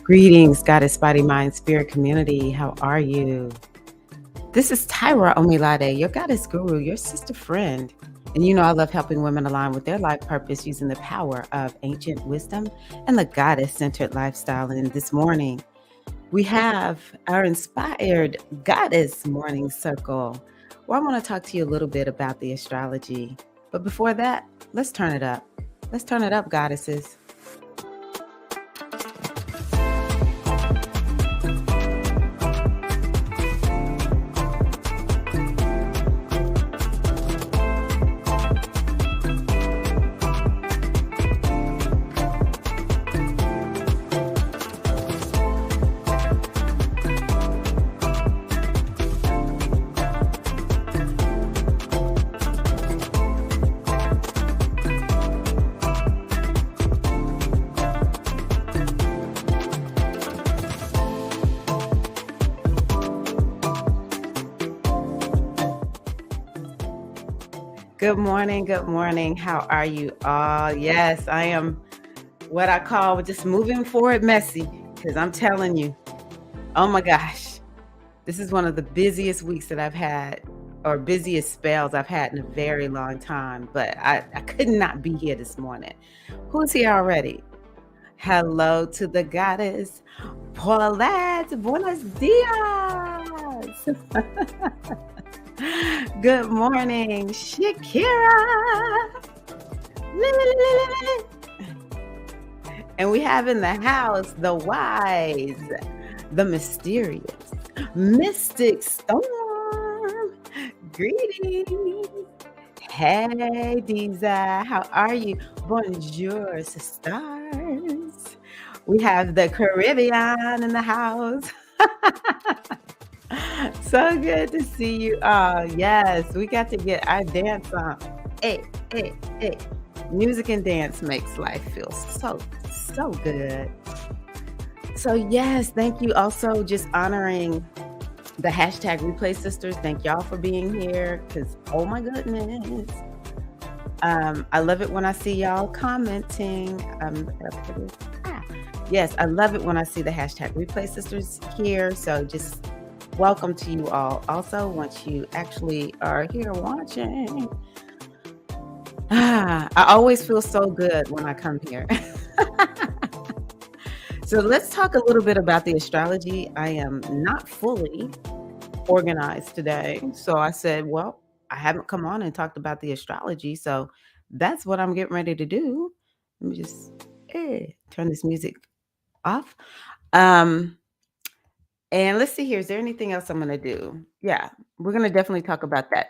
Greetings, Goddess Body Mind Spirit community. How are you? This is Tyra Omilade, your goddess guru, your sister friend. And you know I love helping women align with their life purpose using the power of ancient wisdom and the goddess-centered lifestyle. And this morning, we have our inspired goddess morning circle, where I want to talk to you a little bit about the astrology. But before that, let's turn it up. Let's turn it up, goddesses. Good morning. Good morning. How are you all? Yes, I am what I call just moving forward messy, because I'm telling you, oh my gosh, this is one of the busiest weeks that I've had, or busiest spells I've had in a very long time. But I could not be here this morning. Who's here already? Hello to the goddess, Paulette. Buenos dias. Good morning, Shakira. And we have in the house the wise, the mysterious, Mystic Storm. Greetings. Hey, Diza. How are you? Bonjour, sisters. We have the Caribbean in the house. So good to see you all. Yes, we got to get our dance on. Hey, hey, hey. Music and dance makes life feel so good. So yes, thank you. Also just honoring the hashtag replay sisters. Thank y'all for being here, because oh my goodness. I love it when I see y'all commenting. Yes, I love it when I see the hashtag replay sisters here. So just welcome to you all. Also, once you actually are here watching, I always feel so good when I come here. So let's talk a little bit about the astrology. I am not fully organized today. So I said, well, I haven't come on and talked about the astrology. So that's what I'm getting ready to do. Let me just turn this music off. And let's see here. Is there anything else I'm going to do? Yeah, we're going to definitely talk about that.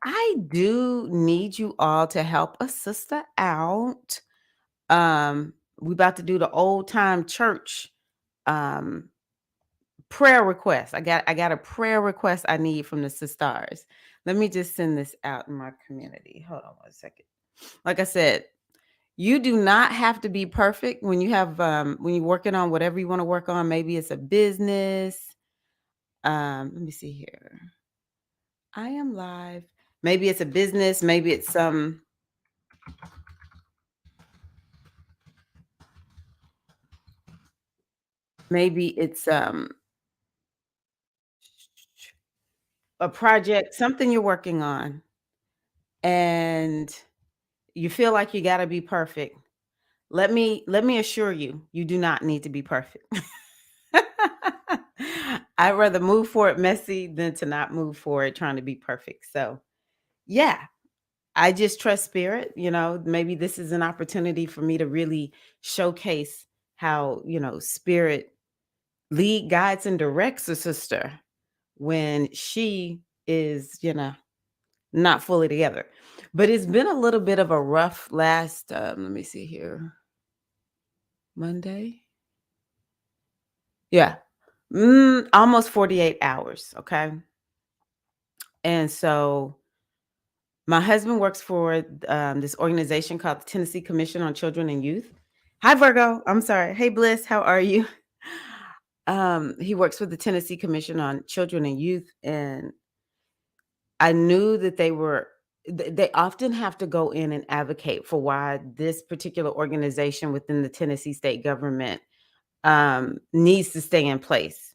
I do need you all to help a sister out. We about to do the old time church prayer request. I got a prayer request I need from the sisters. Let me just send this out in my community. Hold on one second. Like I said, you do not have to be perfect when you have when you're working on whatever you want to work on. Maybe it's a business. Let me see here. I am live. Maybe it's a business. Maybe it's maybe it's a project, something you're working on, and you feel like you got to be perfect. Let me assure you, you do not need to be perfect. I'd rather move forward messy than to not move forward trying to be perfect. So, yeah, I just trust spirit. Maybe this is an opportunity for me to really showcase how, spirit lead, guides, and directs a sister when she is, not fully together. But it's been a little bit of a rough last, let me see here, Monday. Yeah. Almost 48 hours. Okay. And so my husband works for this organization called the Tennessee Commission on Children and Youth. Hi, Virgo. I'm sorry. Hey, Bliss. How are you? He works for the Tennessee Commission on Children and Youth. And I knew that they often have to go in and advocate for why this particular organization within the Tennessee state government needs to stay in place.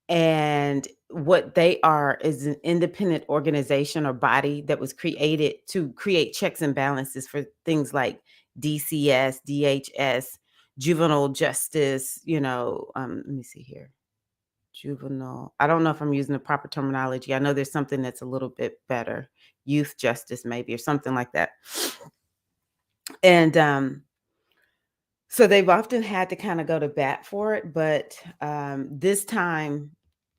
And what they are is an independent organization or body that was created to create checks and balances for things like DCS, DHS, juvenile justice, let me see here. Juvenile. I don't know if I'm using the proper terminology. I know there's something that's a little bit better. Youth justice, maybe, or something like that. And so they've often had to kind of go to bat for it, but this time,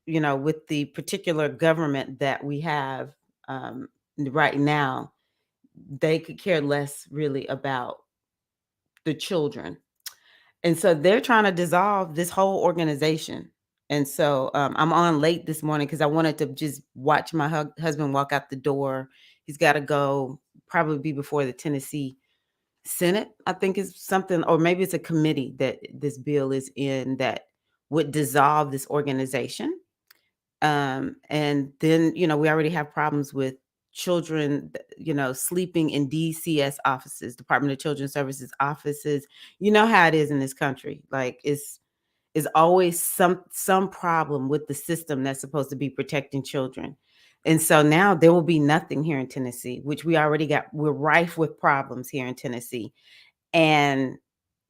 with the particular government that we have right now, they could care less really about the children. And so they're trying to dissolve this whole organization. And so I'm on late this morning because I wanted to just watch my husband walk out the door. He's got to go, probably be before the Tennessee Senate, I think is something, or maybe it's a committee that this bill is in that would dissolve this organization. And then, we already have problems with children, sleeping in DCS offices, Department of Children's Services offices. You know how it is in this country. Like is always some problem with the system that's supposed to be protecting children. And so now there will be nothing here in Tennessee, which we're rife with problems here in Tennessee. And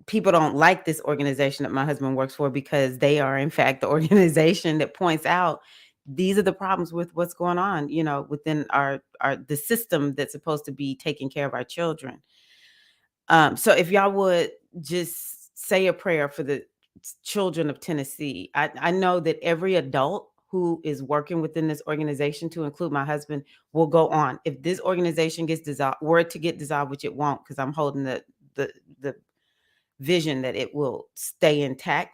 people don't like this organization that my husband works for because they are in fact the organization that points out these are the problems with what's going on, within our the system that's supposed to be taking care of our children. So if y'all would just say a prayer for the children of Tennessee. I know that every adult who is working within this organization, to include my husband, will go on. If this organization gets dissolved, were it to get dissolved, which it won't, because I'm holding the vision that it will stay intact.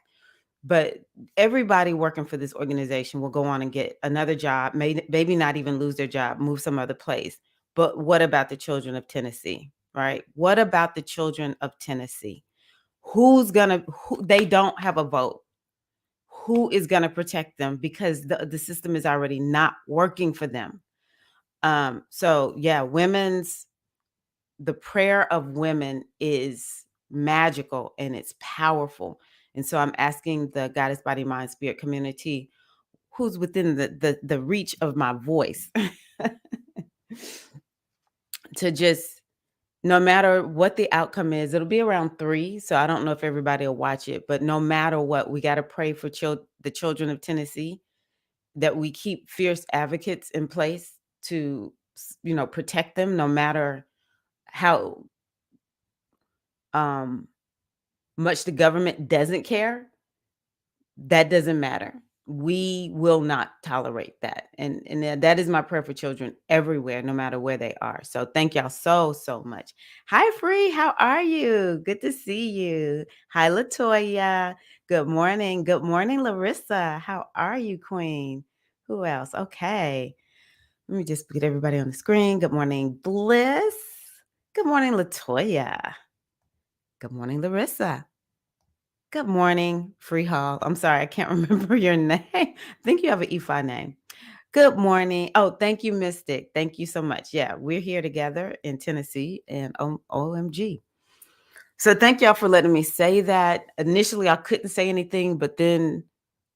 But everybody working for this organization will go on and get another job, maybe not even lose their job, move some other place. But what about the children of Tennessee, right? What about the children of Tennessee? They don't have a vote. Who is going to protect them? Because the system is already not working for them. So yeah, the prayer of women is magical and it's powerful. And so I'm asking the Goddess Body Mind Spirit community who's within the reach of my voice to just, no matter what the outcome is, it'll be around 3. So I don't know if everybody will watch it, but no matter what, we got to pray for the children of Tennessee, that we keep fierce advocates in place to, protect them, no matter how um, much the government doesn't care. That doesn't matter. We will not tolerate that. And that is my prayer for children everywhere, no matter where they are. So thank y'all so much. Hi, Free. How are you? Good to see you. Hi, Latoya. Good morning. Good morning, Larissa. How are you, Queen? Who else? Okay. Let me just get everybody on the screen. Good morning, Bliss. Good morning, Latoya. Good morning, Larissa. Good morning, Free Hall. I'm sorry, I can't remember your name. I think you have an EFI name. Good morning. Oh, thank you, Mystic. Thank you so much. Yeah, we're here together in Tennessee and OMG. So thank y'all for letting me say that. Initially, I couldn't say anything, but then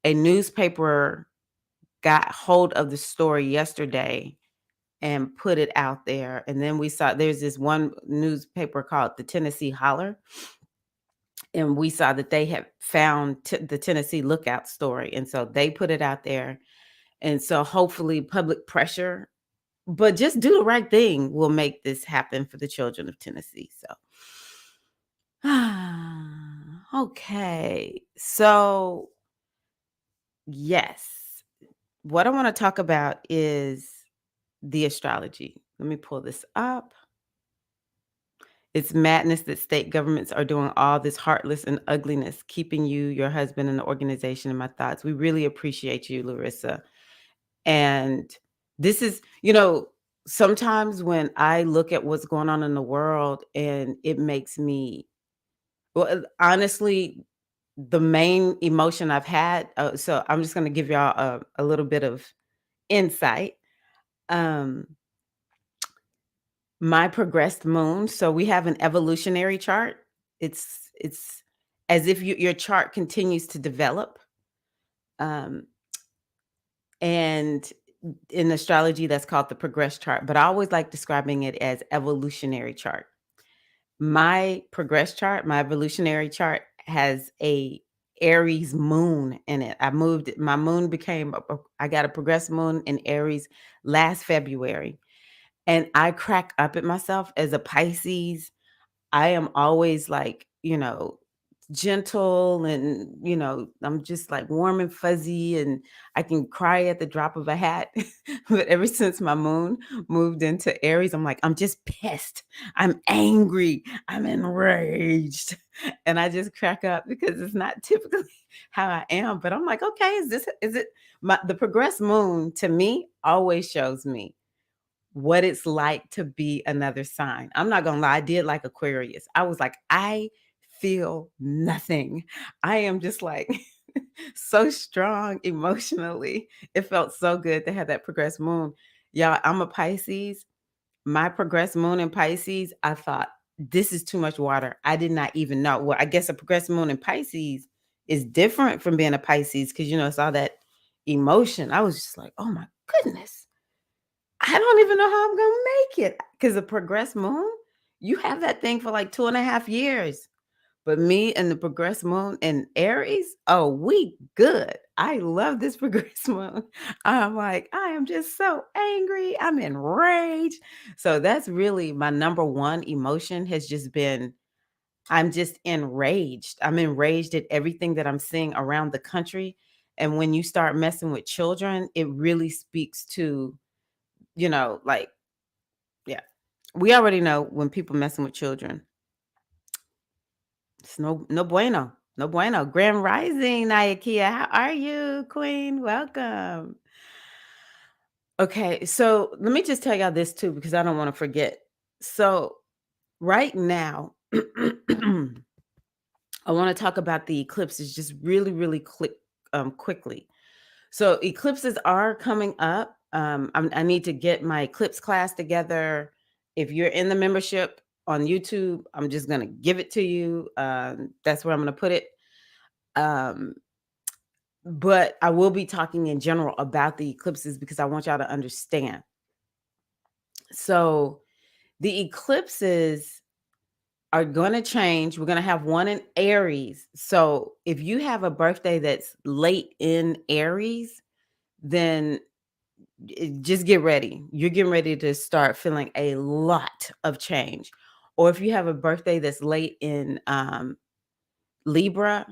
a newspaper got hold of the story yesterday and put it out there. And then we saw there's this one newspaper called the Tennessee Holler. And we saw that they had found the Tennessee Lookout story. And so they put it out there. And so hopefully public pressure, but just do the right thing, will make this happen for the children of Tennessee. So, okay. So, yes, what I want to talk about is the astrology. Let me pull this up. It's madness that state governments are doing all this heartless and ugliness, keeping you, your husband, and the organization in my thoughts. We really appreciate you, Larissa. And this is, sometimes when I look at what's going on in the world, and it makes me, well, honestly, the main emotion I've had, so I'm just going to give y'all a little bit of insight. Um, my progressed moon. So we have an evolutionary chart. It's as if your chart continues to develop. Um, and in astrology, that's called the progress chart. But I always like describing it as evolutionary chart. My progress chart, my evolutionary chart has a Aries moon in it. My moon became, I got a progress moon in Aries last February. And I crack up at myself as a Pisces. I am always like, gentle and, I'm just like warm and fuzzy and I can cry at the drop of a hat. But ever since my moon moved into Aries, I'm like, I'm just pissed. I'm angry. I'm enraged. And I just crack up because it's not typically how I am. But I'm like, okay, is it the progressed moon to me always shows me what it's like to be another sign. I'm not gonna lie, I did like Aquarius. I was like, I feel nothing. I am just like so strong emotionally. It felt so good to have that progressed moon. Y'all, I'm a Pisces. My progressed moon in Pisces, I thought, this is too much water. I did not even know. Well, I guess a progressed moon in Pisces is different from being a Pisces because, it's all that emotion. I was just like, oh my goodness. I don't even know how I'm gonna make it because the progressed moon, you have that thing for like 2.5 years. But me and the progressed moon and Aries, oh, we good. I love this progressed moon. I'm like, I am just so angry. I'm enraged. So that's really my number one emotion has just been I'm just enraged. I'm enraged at everything that I'm seeing around the country. And when you start messing with children, it really speaks to, like, yeah. We already know when people messing with children, it's no bueno. No bueno. Grand Rising, Nayakia. How are you, Queen? Welcome. Okay, so let me just tell y'all this too, because I don't want to forget. So right now, I want to talk about the eclipses just really, really quickly. So eclipses are coming up. I need to get my eclipse class together. If you're in the membership on YouTube, I'm just gonna give it to you. That's where I'm gonna put it. Um, but I will be talking in general about the eclipses because I want y'all to understand. So the eclipses are going to change. We're going to have one in Aries. So if you have a birthday that's late in Aries, then just get ready. You're getting ready to start feeling a lot of change. Or if you have a birthday that's late in Libra,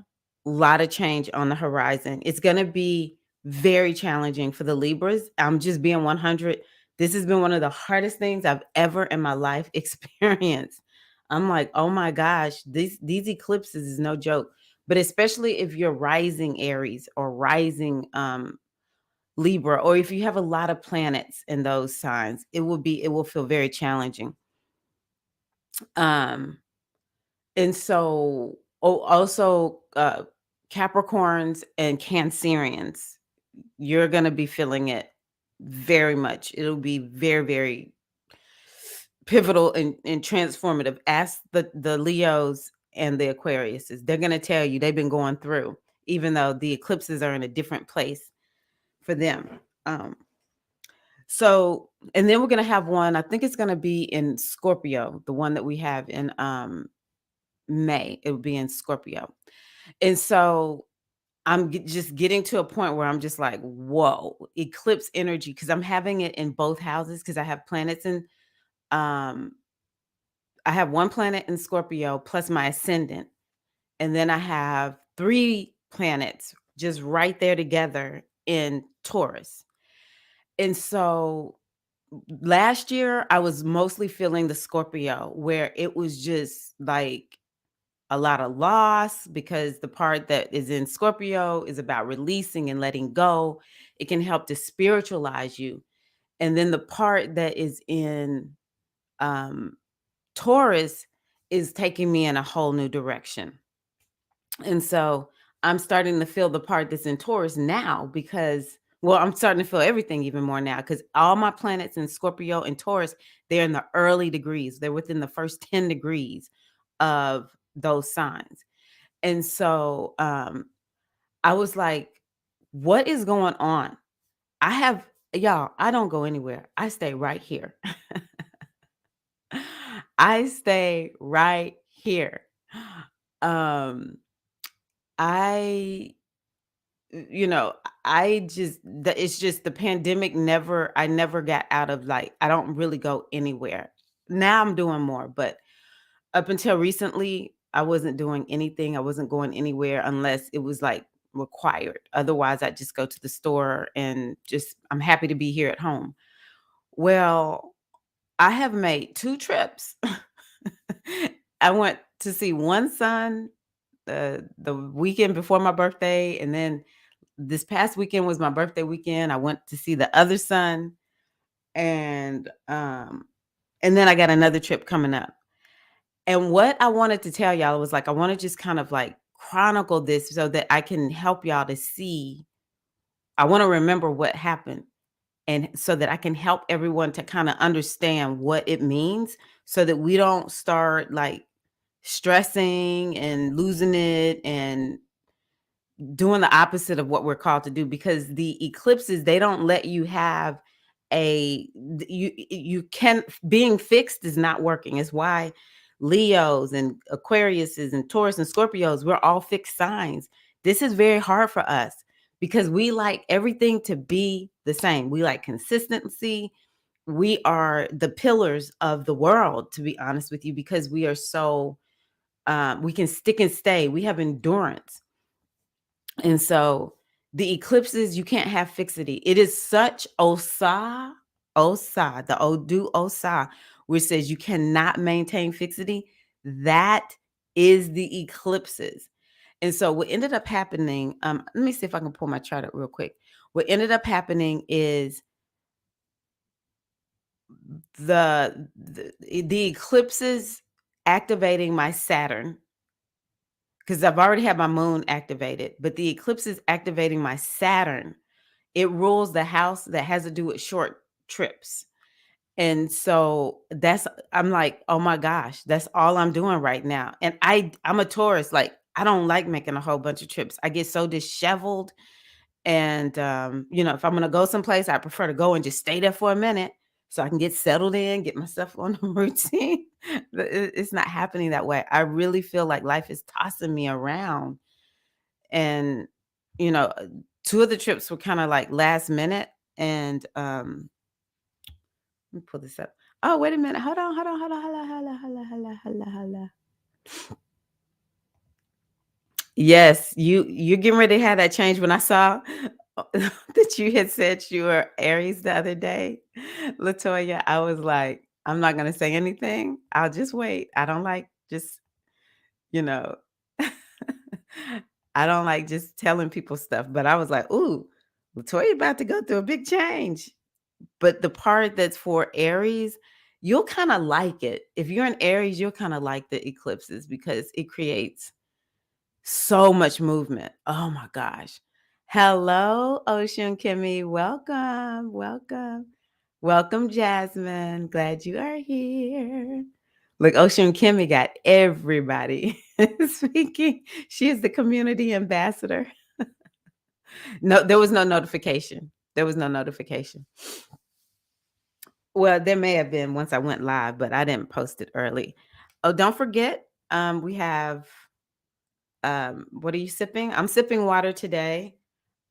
a lot of change on the horizon. It's going to be very challenging for the Libras. I'm just being 100. This has been one of the hardest things I've ever in my life experienced. I'm like, oh my gosh, these eclipses is no joke. But especially if you're rising Aries or rising Libra, or if you have a lot of planets in those signs, it will feel very challenging. Um, and so also Capricorns and Cancerians, you're gonna be feeling it very much. It'll be very, very pivotal and transformative. Ask the Leos and the Aquariuses. They're gonna tell you they've been going through, even though the eclipses are in a different place for them. So, and then we're gonna have one, I think it's gonna be in Scorpio, the one that we have in May. It will be in Scorpio. And so just getting to a point where I'm just like, whoa, eclipse energy, because I'm having it in both houses because I have planets in um I have one planet in Scorpio plus my ascendant. And then I have three planets just right there together in Taurus. And so last year, I was mostly feeling the Scorpio, where it was just like a lot of loss because the part that is in Scorpio is about releasing and letting go. It can help to spiritualize you. And then the part that is in um, Taurus is taking me in a whole new direction. And so I'm starting to feel the part that's in Taurus now because, well, I'm starting to feel everything even more now because all my planets in Scorpio and Taurus, they're in the early degrees. They're within the first 10 degrees of those signs. And so I was like, what is going on? I have y'all, I don't go anywhere. I stay right here. I stay right here. Um I you know, I just it's just the pandemic never I never got out of like I don't really go anywhere. Now I'm doing more, but up until recently I wasn't doing anything. I wasn't going anywhere unless it was like required. Otherwise, I'd just go to the store and just I'm happy to be here at home. Well, I have made 2 trips. I went to see one son the weekend before my birthday, and then this past weekend was my birthday weekend. I went to see the other son, and and then I got another trip coming up. And what I wanted to tell y'all was like I want to just kind of like chronicle this so that I can help y'all to see. I want to remember what happened and so that I can help everyone to kind of understand what it means so that we don't start like stressing and losing it and doing the opposite of what we're called to do because the eclipses they don't let you have you can being fixed is not working. It's why Leos and Aquariuses and Taurus and Scorpios we're all fixed signs. This is very hard for us because we like everything to be the same. We like consistency. We are the pillars of the world, to be honest with you, because we are so we can stick and stay. We have endurance. And so the eclipses, you can't have fixity. It is such osa, the Odu osa, which says you cannot maintain fixity. That is the eclipses. And so what ended up happening, let me see if I can pull my chart up real quick. What ended up happening is the eclipses activating my Saturn because I've already had my moon activated, but the eclipse is activating my Saturn. It rules the house that has to do with short trips. And so that's I'm like, "Oh my gosh, that's all I'm doing right now." And I'm a Taurus, like I don't like making a whole bunch of trips. I get so disheveled and if I'm going to go someplace, I prefer to go and just stay there for a minute so I can get settled in, get myself on a routine. But it's not happening that way. I really feel like life is tossing me around and you know, uh, 2 of the trips were kinda, like, last minute, and, let me pull this up. Oh, wait a minute. Hold on. Yes, you're getting ready to have that change when I saw that you had said you were Aries the other day, Latoya, I was like, "I'm not gonna say anything. I'll just wait." I don't like just, you know I don't like just telling people stuff, but I was like, "Ooh, Latoya about to go through a big change." But the part that's for Aries, you'll kinda like it. If you're an Aries, you'll kinda like the eclipses because it creates so much movement. Oh my gosh. Hello, Ocean Kimmy. Welcome, welcome. Welcome, Jasmine. Glad you are here. Look, Ocean Kimmy got everybody speaking. She is the community ambassador. No, there was no notification. There was no notification. Well, there may have been once I went live, but I didn't post it early. Oh, don't forget, we have what are you sipping? I'm sipping water today.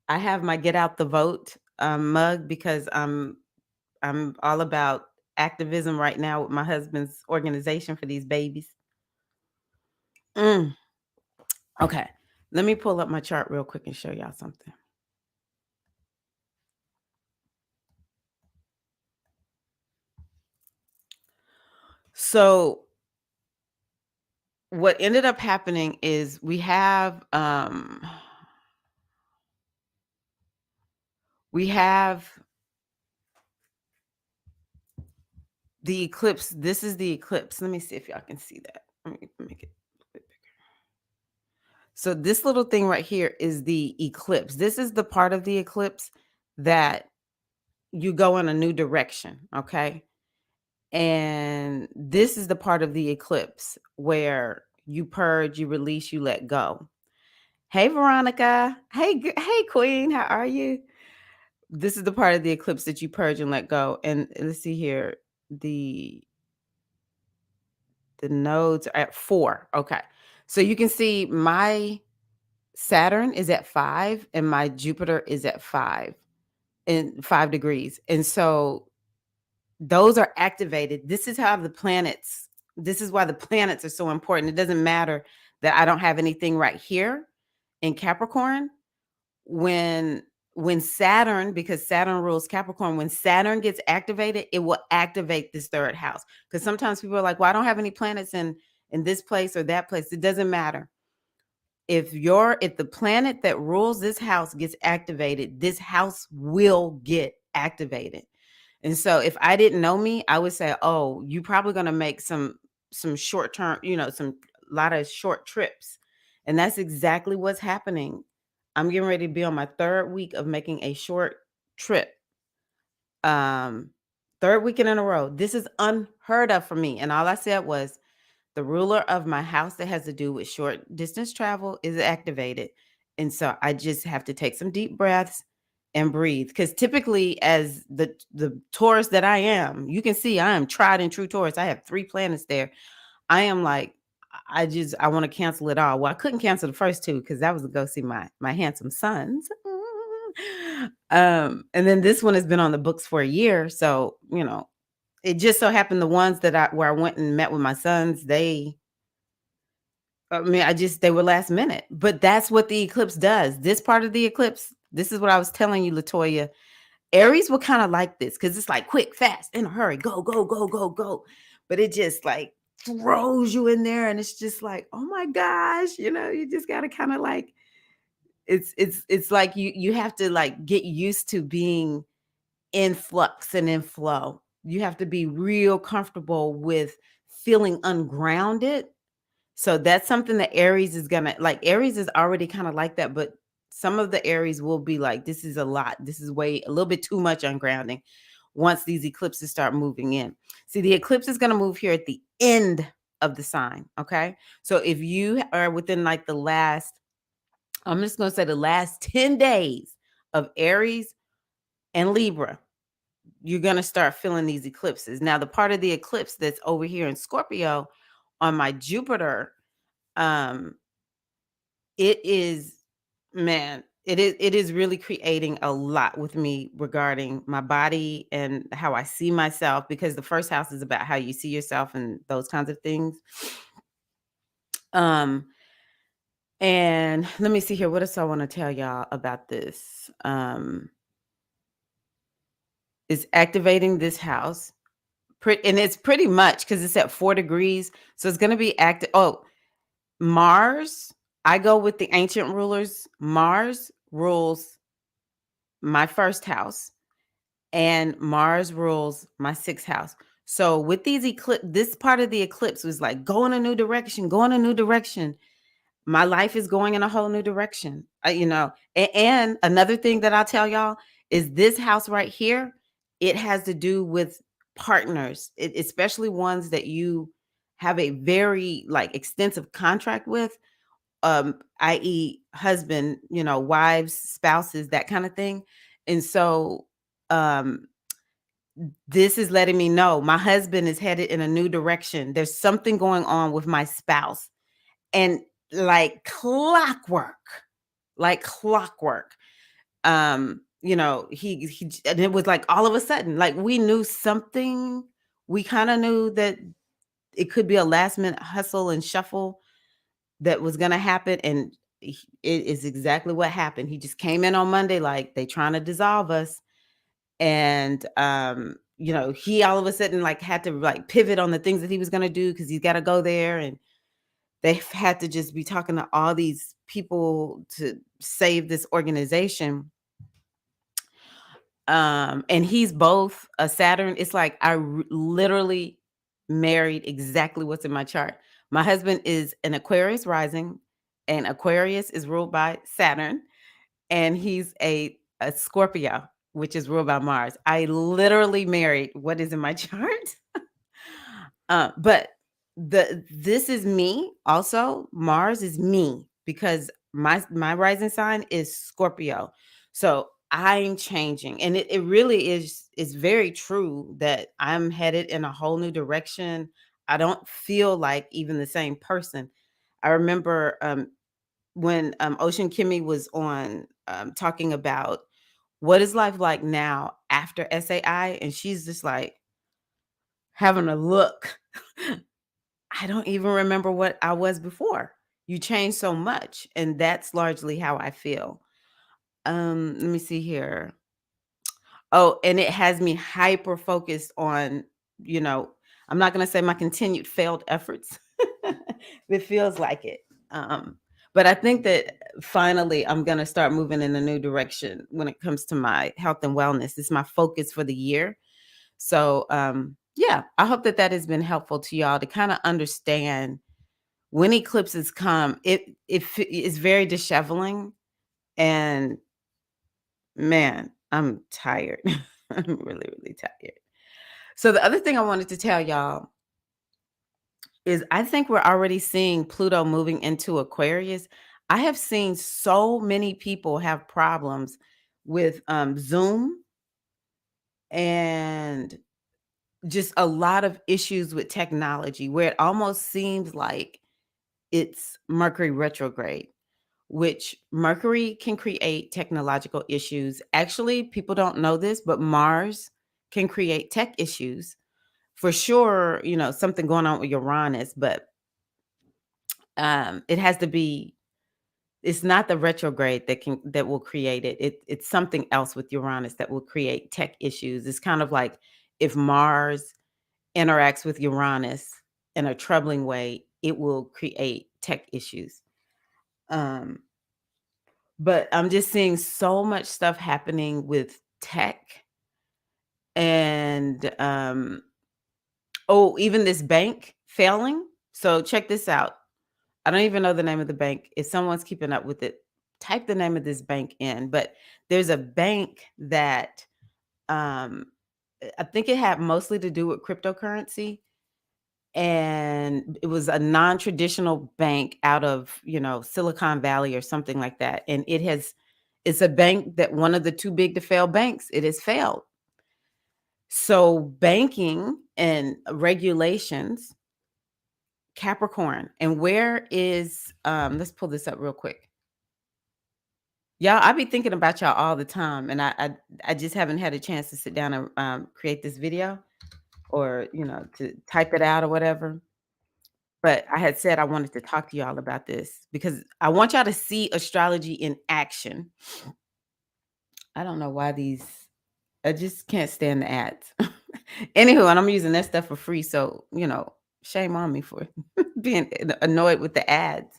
I have my get out the vote mug because I'm all about activism right now with my husband's organization for these babies. Mm, okay. Let me pull up my chart real quick and show y'all something. So what ended up happening is we have the eclipse. This is the eclipse. Let me see if y'all can see that. Let me make it a bit bigger. So this little thing right here is the eclipse. This is the part of the eclipse that you go in a new direction, okay? And this is the part of the eclipse where You purge, you release, you let go. Hey, Veronica. Hey, Queen. How are you? This is the part of the eclipse that you purge and let go. And let's see here. The the nodes are at 4. Okay. So you can see my Saturn is at 5 and my Jupiter is at 5 in 5 degrees. And so those are activated. This is why the planets are so important. It doesn't matter that I don't have anything right here in Capricorn. When Saturn, because Saturn rules Capricorn, when Saturn gets activated, it will activate this third house. Because sometimes people are like, well, I don't have any planets in this place or that place. It doesn't matter. If the planet that rules this house gets activated, this house will get activated. And so if I didn't know me, I would say, oh, you're probably going to make some short term, some lot of short trips. And that's exactly what's happening. I'm getting ready to be on my 3rd week of making a short trip. 3rd weekend in a row. This is unheard of for me. And all I said was, the ruler of my house that has to do with short distance travel is activated. And so I just have to take some deep breaths and breathe. Because typically, as the Taurus that I am, you can see I am tried and true Taurus. I have 3 planets there. I am like, I want to cancel it all. Well, I couldn't cancel the first 2 because that was to go see my handsome sons. And then this one has been on the books for a year. So, it just so happened the ones where I went and met with my sons, they were last minute. But that's what the eclipse does. This part of the eclipse, this is what I was telling you, Latoya. Aries will kind of like this because it's like quick, fast, in a hurry, go, go, go, go, go. But it just like throws you in there, and it's just like, oh my gosh, you just gotta kind of like, it's like you have to like get used to being in flux and in flow. You have to be real comfortable with feeling ungrounded. So that's something that Aries is gonna like. Aries is already kind of like that, but some of the Aries will be like, this is a lot. This is a little bit too much ungrounding once these eclipses start moving in. See, the eclipse is going to move here at the end of the sign. Okay. So if you are within like I'm just going to say the last 10 days of Aries and Libra, you're going to start feeling these eclipses. Now, the part of the eclipse that's over here in Scorpio on my Jupiter, it is, man, it is really creating a lot with me regarding my body and how I see myself, because the first house is about how you see yourself and those kinds of things. And let me see here. What else I want to tell y'all about this? Is activating this house. And it's pretty much because it's at 4 degrees. So it's going to be active. Oh, Mars. I go with the ancient rulers. Mars rules my 1st house, and Mars rules my 6th house. So with these this part of the eclipse was like, go in a new direction, go in a new direction. My life is going in a whole new direction. And another thing that I'll tell y'all is this house right here, it has to do with partners, especially ones that you have a very like extensive contract with, i.e. husband, wives, spouses, that kind of thing. And so this is letting me know my husband is headed in a new direction. There's something going on with my spouse. And like clockwork, he and it was like all of a sudden, like we knew something. We kind of knew that it could be a last minute hustle and shuffle that was going to happen. And it is exactly what happened. He just came in on Monday, like they trying to dissolve us. And, he all of a sudden like had to like pivot on the things that he was going to do, because he's got to go there. And they've had to just be talking to all these people to save this organization. And he's both a Saturn. It's like literally married exactly what's in my chart. My husband is an Aquarius rising, and Aquarius is ruled by Saturn, and he's a Scorpio, which is ruled by Mars. I literally married what is in my chart. But this is me also. Mars is me because my rising sign is Scorpio. So I'm changing. And it really is very true that I'm headed in a whole new direction. I don't feel like even the same person. I remember when Ocean Kimmy was on talking about what is life like now after SAI, and she's just like having a look. I don't even remember what I was before. You change so much, and that's largely how I feel. Let me see here. Oh, and it has me hyper focused on, you know, I'm not going to say my continued failed efforts. It feels like it. Um, but I think that finally I'm going to start moving in a new direction when it comes to my health and wellness. It's my focus for the year. So, yeah, I hope that that has been helpful to y'all to kind of understand when eclipses come. It's very disheveling, and man, I'm tired. I'm really, really tired. So the other thing I wanted to tell y'all is I think we're already seeing Pluto moving into Aquarius. I have seen so many people have problems with Zoom and just a lot of issues with technology where it almost seems like it's Mercury retrograde, which Mercury can create technological issues. Actually, people don't know this, but Mars can create tech issues. For sure, you know, something going on with Uranus, but it has to be, it's not the retrograde that will create it. It's something else with Uranus that will create tech issues. It's kind of like if Mars interacts with Uranus in a troubling way, it will create tech issues. Um, but I'm just seeing so much stuff happening with tech and oh, even this bank failing. So check this out. I don't even know the name of the bank. If someone's keeping up with it, type the name of this bank in. But there's a bank that um, I think it had mostly to do with cryptocurrency, and it was a non-traditional bank out of, you know, Silicon Valley or something like that. And it's a bank that one of the too big to fail banks. It has failed. So banking and regulations, Capricorn. And where is let's pull this up real quick. Y'all, I be thinking about y'all all the time, and I just haven't had a chance to sit down and create this video or, you know, to type it out or whatever. But I had said I wanted to talk to y'all about this because I want y'all to see astrology in action. I don't know why I just can't stand the ads. Anywho, and I'm using that stuff for free, so, you know, shame on me for being annoyed with the ads.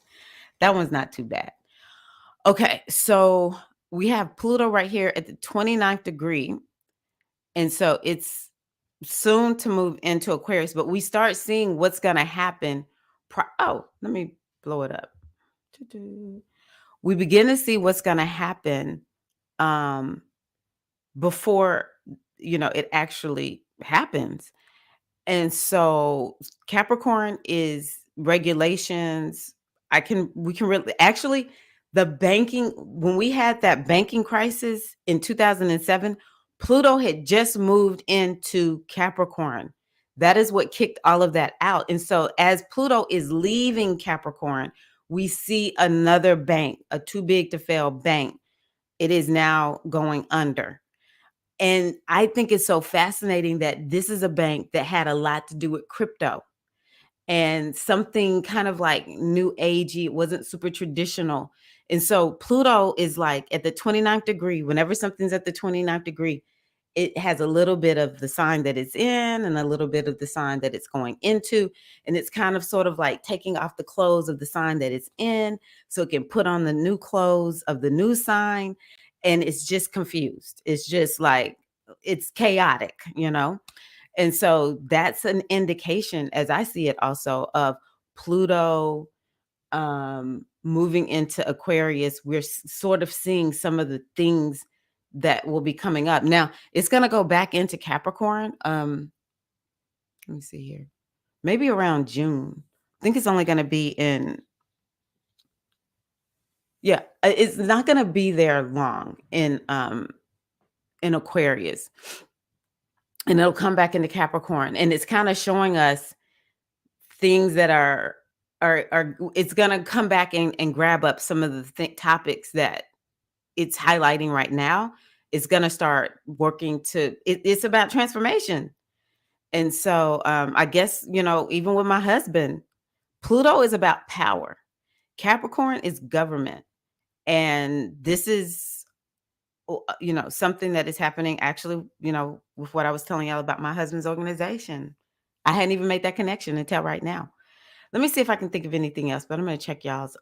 That one's not too bad. Okay, so we have Pluto right here at the 29th degree. And so it's soon to move into Aquarius, but we start seeing what's going to happen. Oh, let me blow it up. We begin to see what's going to happen um, before, you know, it actually happens. And so Capricorn is regulations. We can really actually the banking, when we had that banking crisis in 2007, Pluto had just moved into Capricorn. That is what kicked all of that out. And so as Pluto is leaving Capricorn, we see another bank, a too big to fail bank. It is now going under. And I think it's so fascinating that this is a bank that had a lot to do with crypto and something kind of like new agey. It wasn't super traditional. And so Pluto is like at the 29th degree. Whenever something's at the 29th degree, it has a little bit of the sign that it's in and a little bit of the sign that it's going into. And it's kind of sort of like taking off the clothes of the sign that it's in so it can put on the new clothes of the new sign. And it's just confused. It's just like, it's chaotic, you know? And so that's an indication, as I see it also, of Pluto moving into Aquarius. We're sort of seeing some of the things that will be coming up. Now, it's going to go back into Capricorn. Let me see here. maybe around June. I think it's only going to be yeah, it's not going to be there long in Aquarius, and it'll come back into Capricorn, and it's kind of showing us things that are it's going to come back and grab up some of the topics that it's highlighting right now. It's going to start working it's about transformation. And so I guess, even with my husband, Pluto is about power. Capricorn is government. And this is, something that is happening actually, with what I was telling y'all about my husband's organization. I hadn't even made that connection until right now. Let me see if I can think of anything else, but I'm going to check y'all's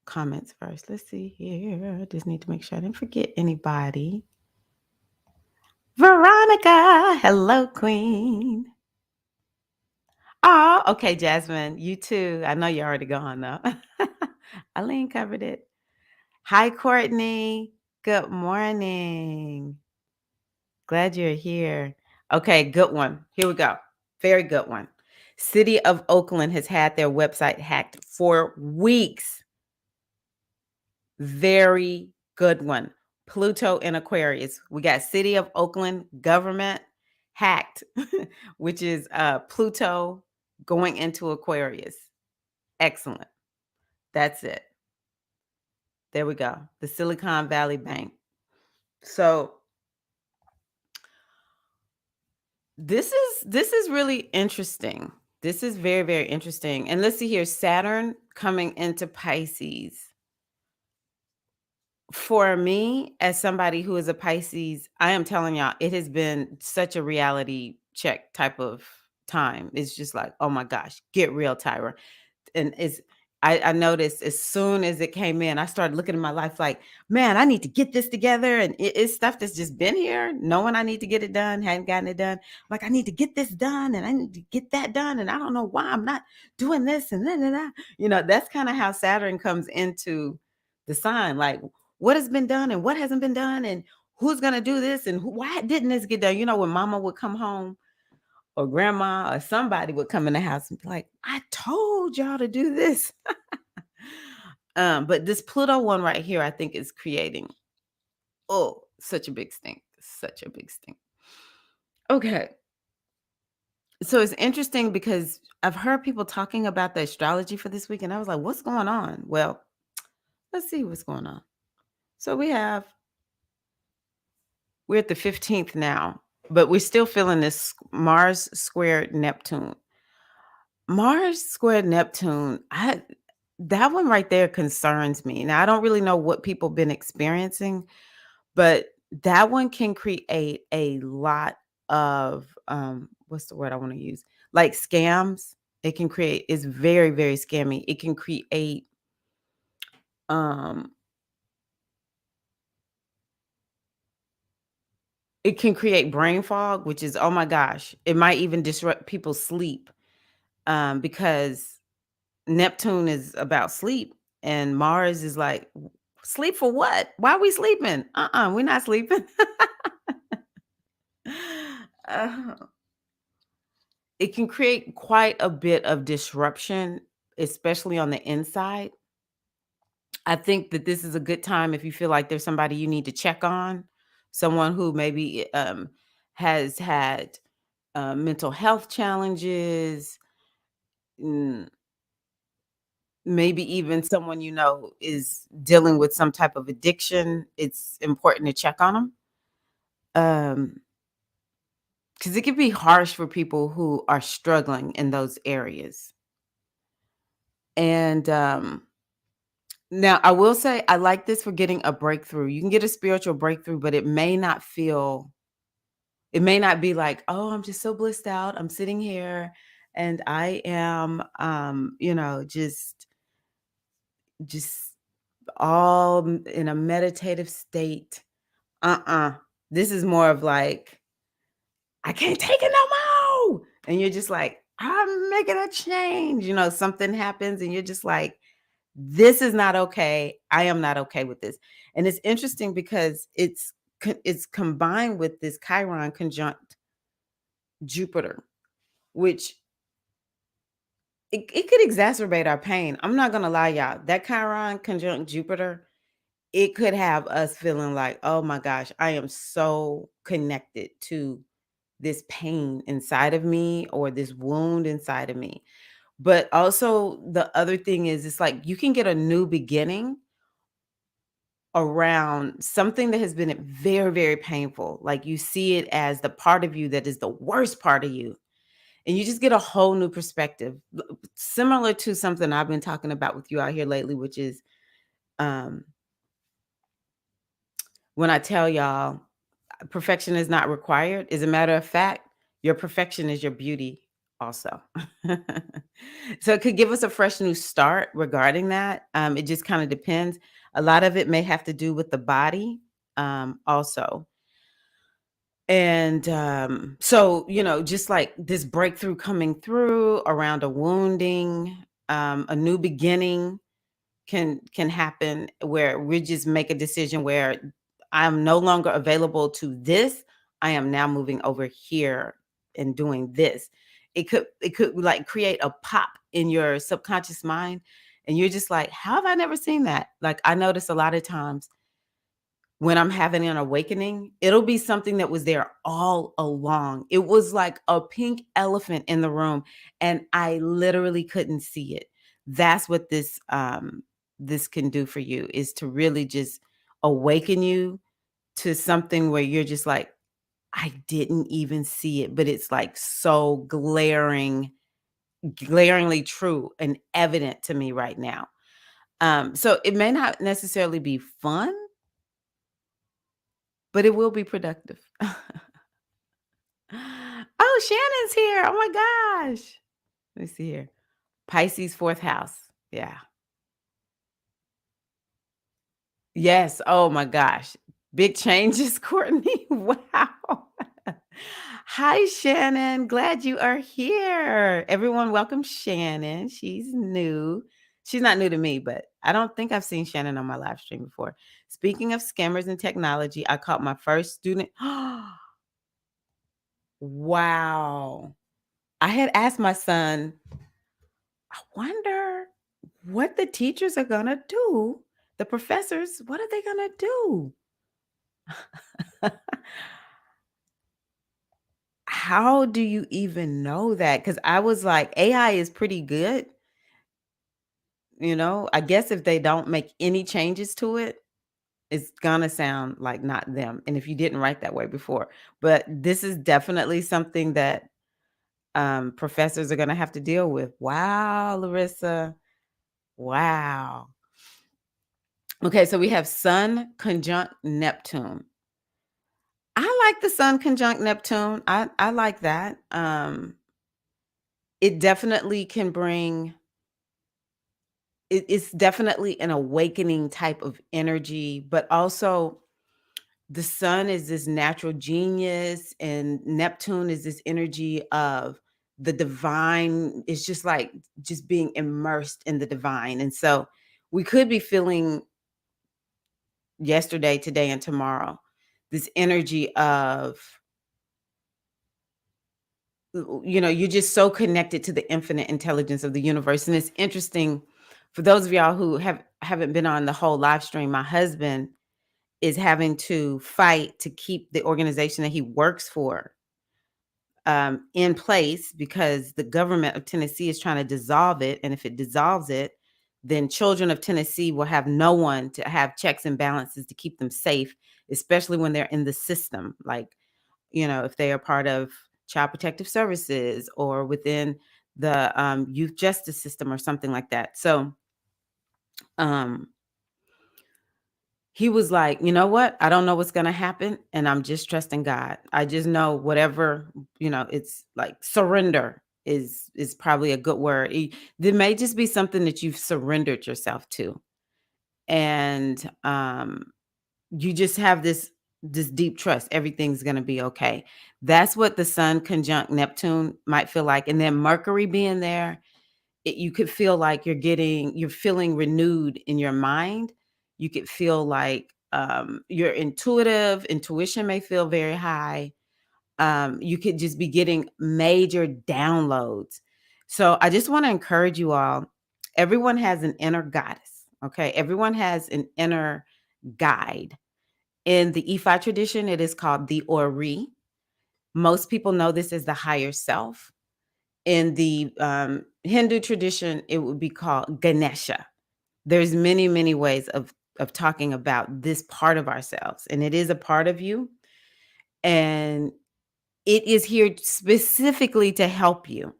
comments first. Let's see here. I just need to make sure I didn't forget anybody. Veronica, hello, Queen. Oh, okay, Jasmine, you too. I know you're already gone though. Eileen covered it. Hi, Courtney. Good morning. Glad you're here. Okay, good one. Here we go. Very good one. City of Oakland has had their website hacked for weeks. Very good one. Pluto in Aquarius. We got City of Oakland government hacked, which is Pluto going into Aquarius. Excellent. That's it. There we go. The Silicon Valley Bank. So this is really interesting. This is very, very interesting. And let's see here. Saturn coming into Pisces. For me, as somebody who is a Pisces, I am telling y'all, it has been such a reality check type of time. It's just like, oh my gosh, get real, Tyra. And I noticed as soon as it came in, I started looking at my life like, man, I need to get this together. And it's stuff that's just been here, knowing I need to get it done, hadn't gotten it done. Like, I need to get this done and I need to get that done. And I don't know why I'm not doing this and then. That's kind of how Saturn comes into the sign. Like, what has been done and what hasn't been done and who's going to do this and why didn't this get done? When mama would come home or grandma or somebody would come in the house and be like, I told y'all to do this. But this Pluto one right here, I think is creating, such a big stink. Such a big stink. Okay. So it's interesting because I've heard people talking about the astrology for this week, and I was like, what's going on? Well, let's see what's going on. So we're at the 15th now, but we're still feeling this Mars squared Neptune. Mars squared Neptune, that one right there concerns me. Now, I don't really know what people been experiencing, but that one can create a lot of what's the word I want to use? Like scams. It's very, very scammy. Um it can create brain fog, which is, oh my gosh, it might even disrupt people's sleep. Because Neptune is about sleep and Mars is like, sleep for what? Why are we sleeping? We're not sleeping. Uh, it can create quite a bit of disruption, especially on the inside. I think that this is a good time if you feel like there's somebody you need to check on, someone who maybe has had mental health challenges, mm, maybe even someone is dealing with some type of addiction. It's important to check on them. Because it can be harsh for people who are struggling in those areas. And now I will say I like this for getting a breakthrough. You can get a spiritual breakthrough, but it may not be like, oh, I'm just so blissed out. I'm sitting here and I am just all in a meditative state. This is more of like, I can't take it no more. And you're just like, I'm making a change. Something happens and you're just like, this is not okay. I am not okay with this. And it's interesting because it's combined with this Chiron conjunct Jupiter, which it could exacerbate our pain. I'm not gonna lie, y'all. That Chiron conjunct Jupiter, it could have us feeling like, oh my gosh, I am so connected to this pain inside of me or this wound inside of me. But also the other thing is it's like you can get a new beginning around something that has been very, very painful. Like you see it as the part of you that is the worst part of you. And you just get a whole new perspective. Similar to something I've been talking about with you out here lately, which is um, when I tell y'all perfection is not required. As a matter of fact, your perfection is your beauty also. So it could give us a fresh new start regarding that. It just kind of depends. A lot of it may have to do with the body also. And so, just like this breakthrough coming through around a wounding, a new beginning can happen where we just make a decision where I'm no longer available to this. I am now moving over here and doing this. It could like create a pop in your subconscious mind. And you're just like, how have I never seen that? Like I notice a lot of times when I'm having an awakening, it'll be something that was there all along. It was like a pink elephant in the room, and I literally couldn't see it. That's what this can do for you is to really just awaken you to something where you're just like, I didn't even see it, but it's like so glaringly true and evident to me right now. So it may not necessarily be fun, but it will be productive. Oh, Shannon's here. Oh my gosh. Let me see here. Pisces, fourth house. Yeah. Yes. Oh my gosh. Big changes, Courtney. Wow. Hi, Shannon. Glad you are here. Everyone, welcome Shannon. She's new. She's not new to me, but I don't think I've seen Shannon on my live stream before. Speaking of scammers and technology, I caught my first student. Wow. I had asked my son, I wonder what the teachers are going to do. The professors, what are they going to do? How do you even know that? Because I was like, AI is pretty good. I guess if they don't make any changes to it, it's going to sound like not them. And if you didn't write that way before, but this is definitely something that professors are going to have to deal with. Wow, Larissa. Wow. Okay, so we have Sun conjunct Neptune. I like the Sun conjunct Neptune. I like that. It definitely can bring it's definitely an awakening type of energy, but also the Sun is this natural genius and Neptune is this energy of the divine. It's just like just being immersed in the divine. And so we could be feeling yesterday, today, and tomorrow this energy of you're just so connected to the infinite intelligence of the universe. And it's interesting for those of y'all who haven't been on the whole live stream. My husband is having to fight to keep the organization that he works for in place because the government of Tennessee is trying to dissolve it. And if it dissolves it, then children of Tennessee will have no one to have checks and balances to keep them safe, especially when they're in the system. Like, if they are part of Child Protective Services or within the youth justice system or something like that. So um, he was like, you know what? I don't know what's going to happen. And I'm just trusting God. I just know whatever, it's like surrender is probably a good word. There may just be something that you've surrendered yourself to. And you just have this deep trust. Everything's going to be okay. That's what the Sun conjunct Neptune might feel like. And then Mercury being there, you could feel like you're feeling renewed in your mind. You could feel like your intuition may feel very high. You could just be getting major downloads. So I just want to encourage you all. Everyone has an inner goddess. Okay. Everyone has an inner guide. In the Ifa tradition, it is called the Ori. Most people know this as the higher self. In the Hindu tradition, it would be called Ganesha. There's many, many ways of talking about this part of ourselves, and it is a part of you, and it is here specifically to help you.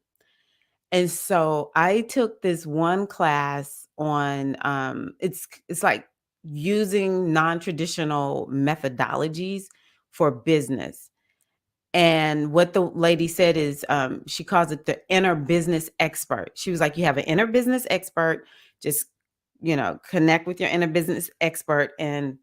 And so I took this one class on it's like using non-traditional methodologies for business. And what the lady said is, she calls it the inner business expert. She was like, you have an inner business expert, just, connect with your inner business expert and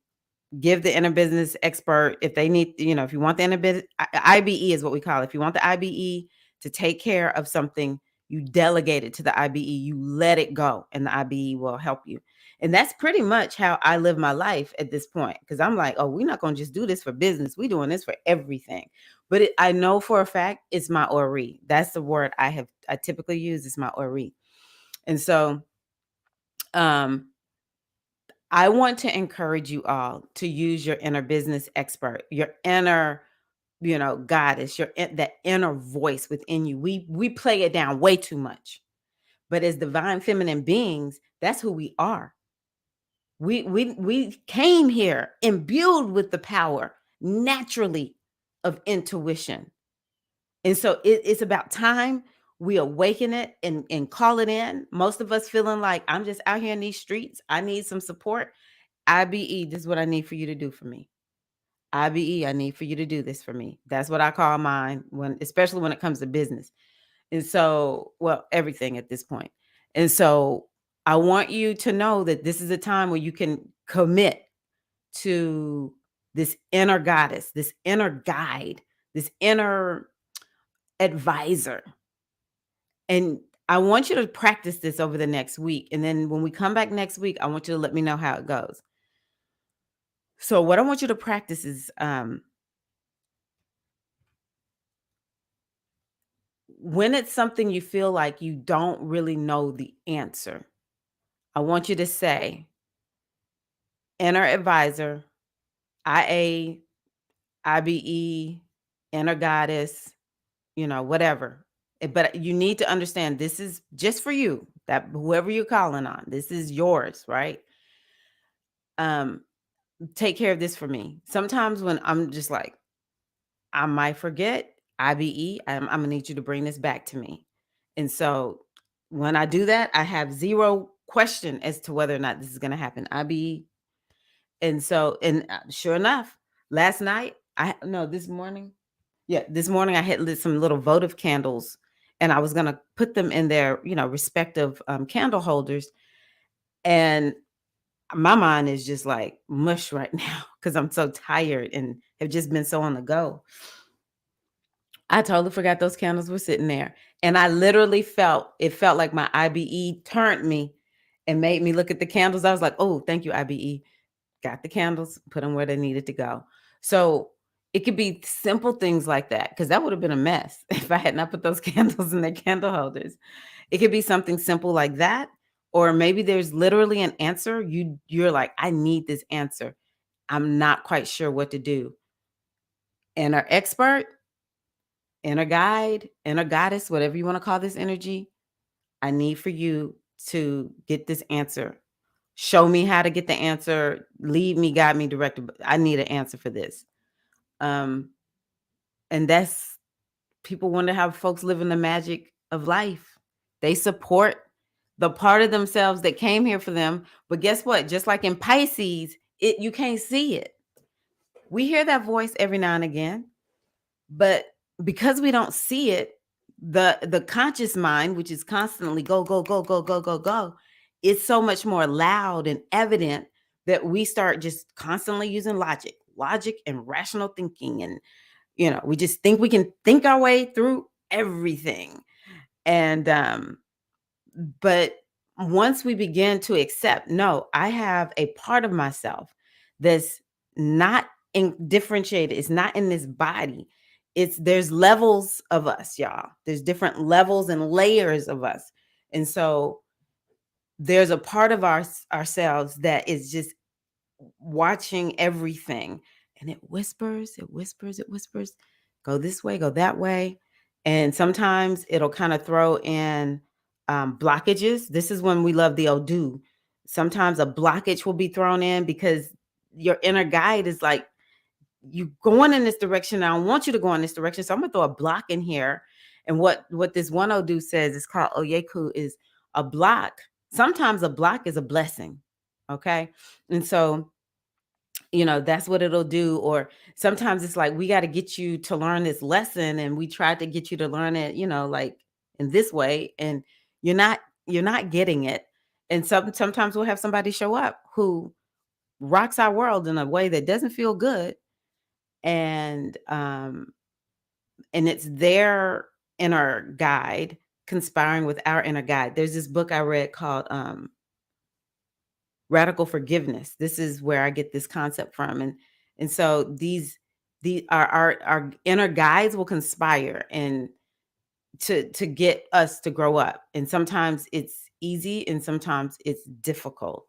give the inner business expert, if they need, if you want the inner business, IBE is what we call it. If you want the IBE to take care of something, you delegate it to the IBE, you let it go, and the IBE will help you. And that's pretty much how I live my life at this point. Cause I'm like, oh, we're not going to just do this for business. We're doing this for everything. But I know for a fact it's my Ori. That's the word I typically use is my Ori. And so, um, I want to encourage you all to use your inner business expert, your inner, goddess, that inner voice within you. We play it down way too much. But as divine feminine beings, that's who we are. We came here imbued with the power naturally of intuition. And so it's about time we awaken it and call it in. Most of us feeling like I'm just out here in these streets. I need some support. IBE, this is what I need for you to do for me. IBE, I need for you to do this for me. That's what I call mine, especially when it comes to business. And so, well, everything at this point. And so I want you to know that this is a time where you can commit to this inner goddess, this inner guide, this inner advisor. And I want you to practice this over the next week. And then when we come back next week, I want you to let me know how it goes. So what I want you to practice is when it's something you feel like you don't really know the answer, I want you to say, inner advisor, IA, IBE, inner goddess, whatever. But you need to understand this is just for you, that whoever you're calling on, this is yours, right? Take care of this for me. Sometimes when I'm just like, I might forget, IBE, I'm gonna need you to bring this back to me. And so when I do that, I have zero question as to whether or not this is gonna happen. IBE. And so, sure enough, last night, this morning. Yeah, this morning I had lit some little votive candles and I was gonna put them in their, respective candle holders. And my mind is just like mush right now because I'm so tired and have just been so on the go. I totally forgot those candles were sitting there. And I literally felt like my IBE turned me and made me look at the candles. I was like, oh, thank you, IBE. Got the candles, put them where they needed to go. So it could be simple things like that, because that would have been a mess if I had not put those candles in their candle holders. It could be something simple like that. Or maybe there's literally an answer. You're like, I need this answer. I'm not quite sure what to do. And our expert, inner guide, inner goddess, whatever you want to call this energy, I need for you to get this answer. Show me how to get the answer. Lead me, guide me, direct me. I need an answer for this. And that's people wonder how folks live in the magic of life. They support the part of themselves that came here for them. But guess what? Just like in Pisces, you can't see it. We hear that voice every now and again, but because we don't see it, the conscious mind, which is constantly go, go, go, go, go, go, go, it's so much more loud and evident that we start just constantly using logic and rational thinking. And, we just think we can think our way through everything. And, but once we begin to accept, no, I have a part of myself that's not differentiated. It's not in this body. there's levels of us, y'all. There's different levels and layers of us. And so there's a part of ourselves that is just watching everything, and it whispers, go this way, go that way. And sometimes it'll kind of throw in blockages. This is when we love the do. Sometimes a blockage will be thrown in because your inner guide is like, you going in this direction. I don't want you to go in this direction. So I'm gonna throw a block in here. And what this one Odu says is called Oyeku, is a block. Sometimes a block is a blessing. Okay. And so, that's what it'll do. Or sometimes it's like, we got to get you to learn this lesson, and we tried to get you to learn it, like in this way, and you're not getting it. And sometimes we'll have somebody show up who rocks our world in a way that doesn't feel good. And it's their inner guide conspiring with our inner guide. There's this book I read called Radical Forgiveness. This is where I get this concept from. And so the our inner guides will conspire and to get us to grow up. And sometimes it's easy and sometimes it's difficult.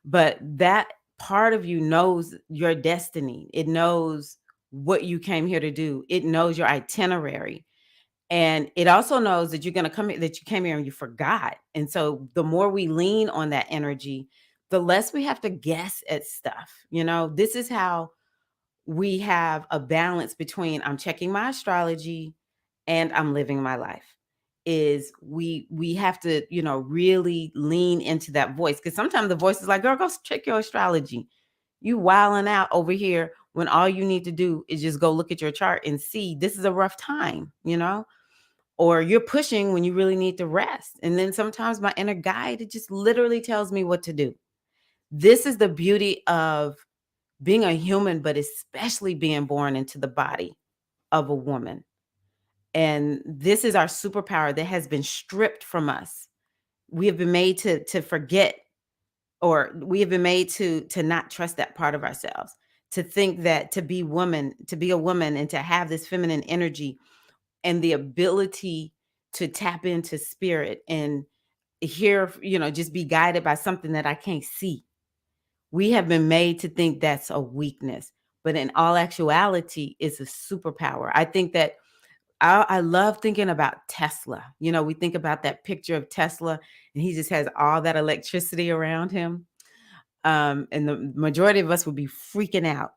But that part of you knows your destiny. It knows what you came here to do. It knows your itinerary. And it also knows that you're going to come here, that you came here and you forgot. And so the more we lean on that energy, the less we have to guess at stuff. This is how we have a balance between, I'm checking my astrology and I'm living my life. Is we have to, really lean into that voice, because sometimes the voice is like, girl, go check your astrology. You wilding out over here when all you need to do is just go look at your chart and see this is a rough time. Or you're pushing when you really need to rest. And then sometimes my inner guide, it just literally tells me what to do. This is the beauty of being a human, but especially being born into the body of a woman. And this is our superpower that has been stripped from us. We have been made to forget, or we have been made to not trust that part of ourselves, to think that to be a woman and to have this feminine energy and the ability to tap into spirit and hear, just be guided by something that I can't see. We have been made to think that's a weakness, but in all actuality, it's a superpower. I think that I love thinking about Tesla. We think about that picture of Tesla, and he just has all that electricity around him. And the majority of us would be freaking out.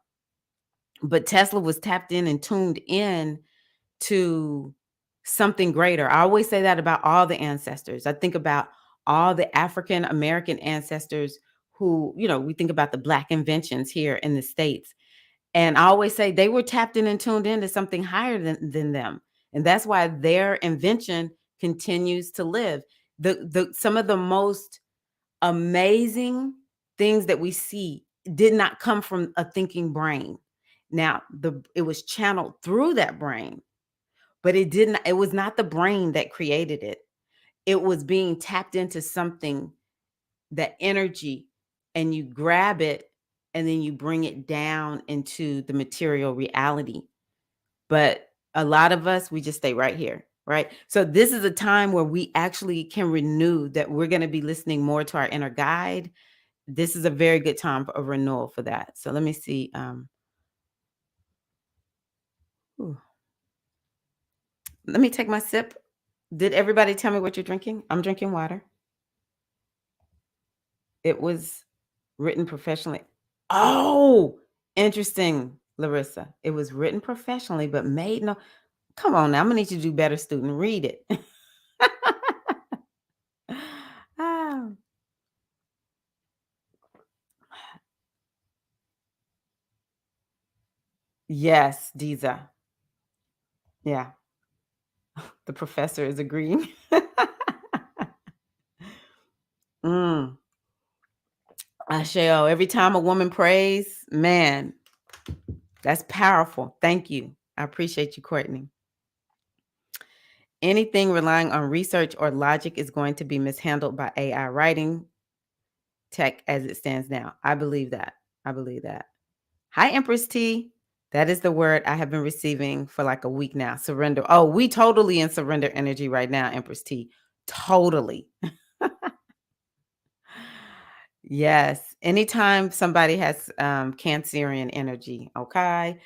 But Tesla was tapped in and tuned in to something greater. I always say that about all the ancestors. I think about all the African American ancestors who, we think about the Black inventions here in the States. And I always say they were tapped in and tuned in to something higher than them. And that's why their invention continues to live. Some of the most amazing things that we see did not come from a thinking brain. Now, it was channeled through that brain, but it was not the brain that created it. It was being tapped into something, that energy, and you grab it and then you bring it down into the material reality. But a lot of us, we just stay right here, right? So this is a time where we actually can renew, that we're going to be listening more to our inner guide. This is a very good time for a renewal for that. So let me see. Let me take my sip. Did everybody tell me what you're drinking? I'm drinking water. It was written professionally. Oh, interesting, Larissa. It was written professionally, but made no. Come on now. I'm gonna need you to do better, student. Read it. Ah, yes, Diza. Yeah, the professor is agreeing. mm. Asheo, every time a woman prays, man, that's powerful. Thank you. I appreciate you, Courtney. Anything relying on research or logic is going to be mishandled by AI writing tech as it stands now. I believe that. Hi, Empress T. That is the word I have been receiving for like a week now. Surrender. Oh, we totally in surrender energy right now, Empress T. Totally. Yes. Anytime somebody has Cancerian energy, okay,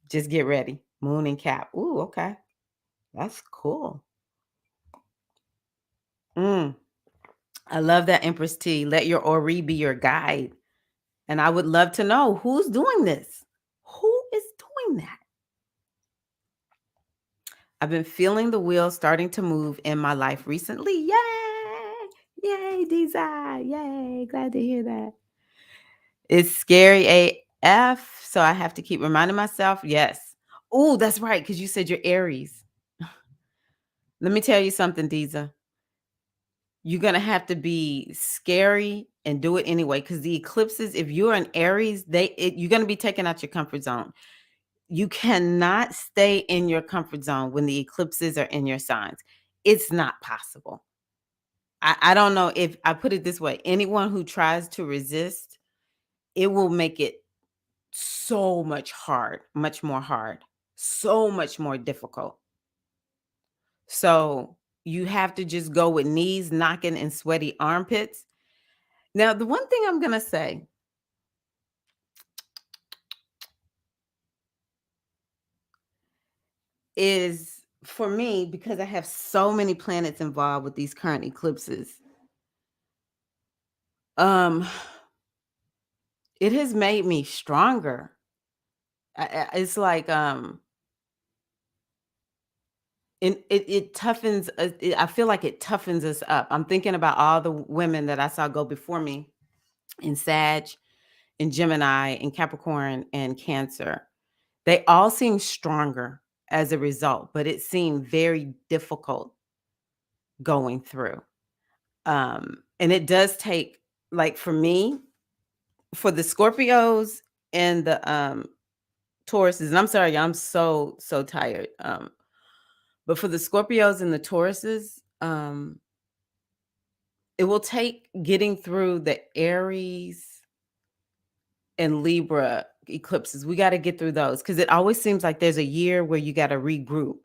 just get ready. Moon and Cap. Ooh, okay. That's cool. Mm, I love that, Empress T. Let your Ori be your guide. And I would love to know who's doing this. Who is doing that? I've been feeling the wheel starting to move in my life recently. Yay! Yay, Disa. Yay. Glad to hear that. It's scary AF, so I have to keep reminding myself. Yes. Oh, that's right, because you said you're Aries. Let me tell you something, Disa. You're gonna have to be scary and do it anyway. Because the eclipses, if you're an Aries, you're gonna be taken out your comfort zone. You cannot stay in your comfort zone when the eclipses are in your signs. It's not possible. I don't know, if I put it this way, anyone who tries to resist, it will make it so much more hard, so much more difficult. So you have to just go with knees knocking and sweaty armpits. Now, the one thing I'm going to say is, for me, because I have so many planets involved with these current eclipses, um, it has made me stronger. It's like, it toughens us. I feel like it toughens us up. I'm thinking about all the women that I saw go before me in Sag, in Gemini, in Capricorn, and Cancer. They all seem stronger as a result, but it seemed very difficult going through. And it does take, like, for me, for the Scorpios and the Tauruses, and I'm sorry, I'm so tired. But for the Scorpios and the Tauruses, it will take getting through the Aries and Libra eclipses. We got to get through those because it always seems like there's a year where you got to regroup.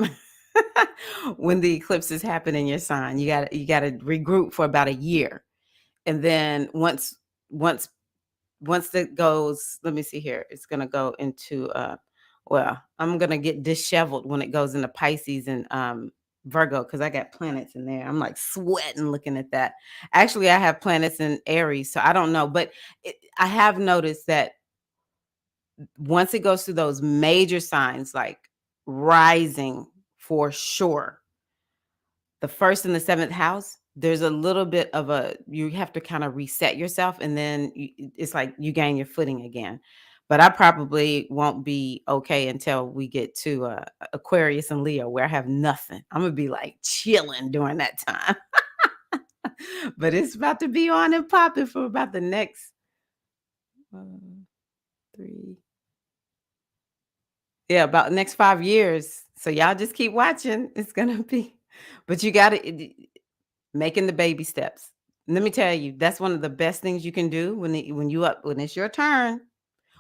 When the eclipses happen in your sign, you got to regroup for about a year, and then once once it goes, let me see here, it's gonna go into well, I'm gonna get disheveled when it goes into Pisces and Virgo, because I got planets in there. I'm like sweating looking at that. Actually, I have planets in Aries, so I don't know, but I have noticed that once it goes through those major signs like rising, for sure, the first and the seventh house, there's a little bit of you have to kind of reset yourself, and then it's like you gain your footing again. But I probably won't be okay until we get to Aquarius and Leo, where I have nothing. I'm gonna be like chilling during that time. But it's about to be on and popping for about the next uh, three, yeah, about the next 5 years. So y'all just keep watching. It's gonna be, but you got to making the baby steps. Let me tell you, that's one of the best things you can do when it's your turn.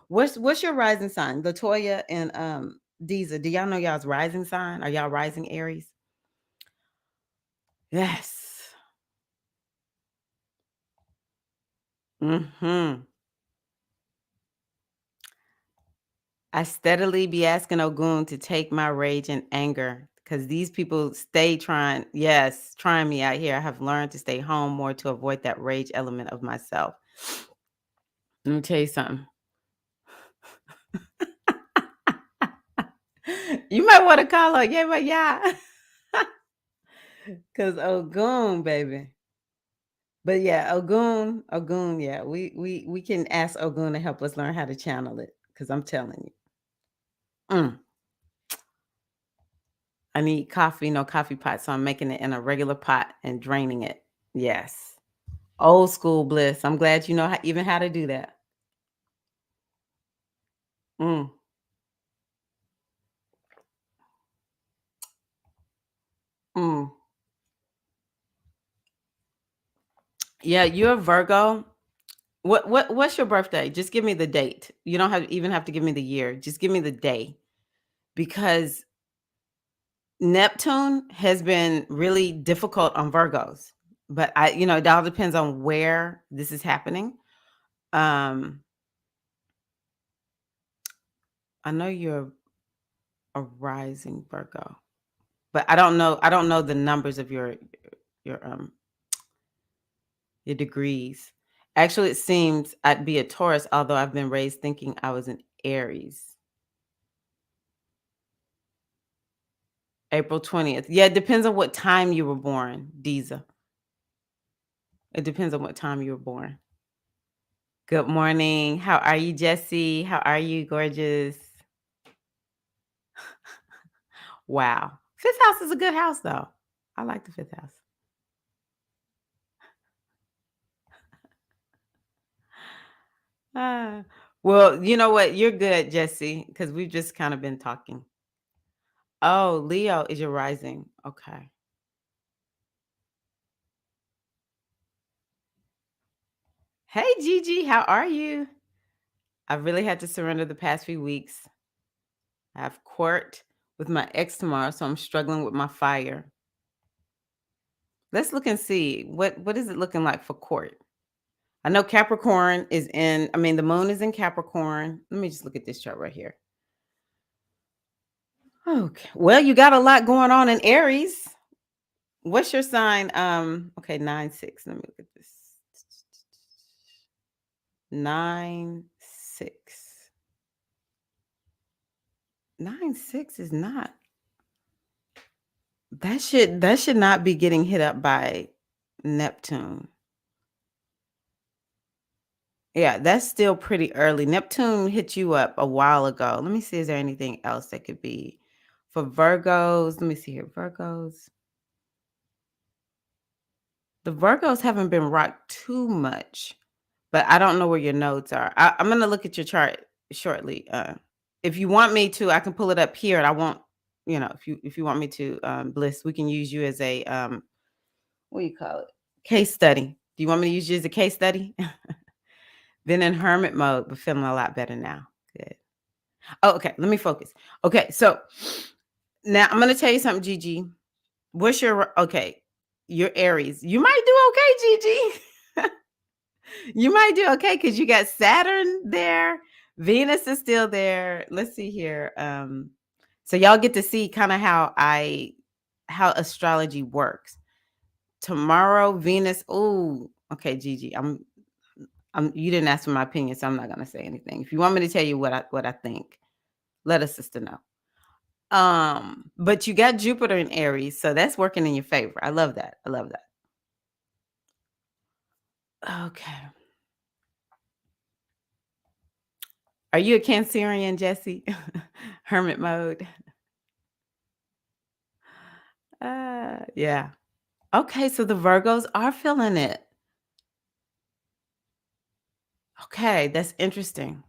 What's your rising sign? Latoya and Deezer. Do y'all know y'all's rising sign? Are y'all rising Aries? Yes. Hmm. I steadily be asking Ogun to take my rage and anger because these people stay trying me out here. I have learned to stay home more to avoid that rage element of myself. Let me tell you something. You might want to call her, yeah, but yeah. Cause Ogun, baby. But yeah, Ogun, yeah. We can ask Ogun to help us learn how to channel it. Cause I'm telling you. Mm, I need coffee, no coffee pot. So I'm making it in a regular pot and draining it. Yes. Old school bliss. I'm glad you know even how to do that. Mm, mm. Yeah, you're a Virgo. What's your birthday? Just give me the date. You don't even have to give me the year. Just give me the day because Neptune has been really difficult on Virgos. But it all depends on where this is happening. Um, I know you're a rising Virgo, but I don't know the numbers of your your degrees. Actually, it seems I'd be a Taurus, although I've been raised thinking I was an Aries. April 20th. Yeah, it depends on what time you were born, Diza. It depends on what time you were born. Good morning. How are you, Jesse? How are you, gorgeous? Wow. Fifth house is a good house, though. I like the fifth house. Ah, well, you know what? You're good, Jesse, because we've just kind of been talking. Oh, Leo is your rising. Okay. Hey, Gigi, how are you? I've really had to surrender the past few weeks. I have court with my ex tomorrow, so I'm struggling with my fire. Let's look and see what is it looking like for court. I know Capricorn is in. I mean, the moon is in Capricorn. Let me just look at this chart right here. Okay. Well, you got a lot going on in Aries. What's your sign? Okay, 9-6. Let me look at this. 9-6. 9-6 is not. That should not be getting hit up by Neptune. Yeah, that's still pretty early. Neptune hit you up a while ago. Let me see, is there anything else that could be for Virgos? Let me see here. Virgos. The Virgos haven't been rocked too much, but I don't know where your nodes are. I'm going to look at your chart shortly. If you want me to, I can pull it up here, and I won't. If you want me to, Bliss, we can use you as a what do you call it? Case study. Do you want me to use you as a case study? Been in hermit mode, but feeling a lot better now. Good. Oh, okay. Let me focus. Okay, so now I'm gonna tell you something, Gigi. What's your okay? Your Aries. You might do okay, Gigi. You might do okay because you got Saturn there. Venus is still there. Let's see here. So y'all get to see kind of how astrology works. Tomorrow, Venus. Oh, okay, Gigi. You didn't ask for my opinion, so I'm not gonna say anything. If you want me to tell you what I think, let a sister know. But you got Jupiter in Aries, so that's working in your favor. I love that. I love that. Okay. Are you a Cancerian, Jesse? Hermit mode. Yeah. Okay, so the Virgos are feeling it. Okay, that's interesting.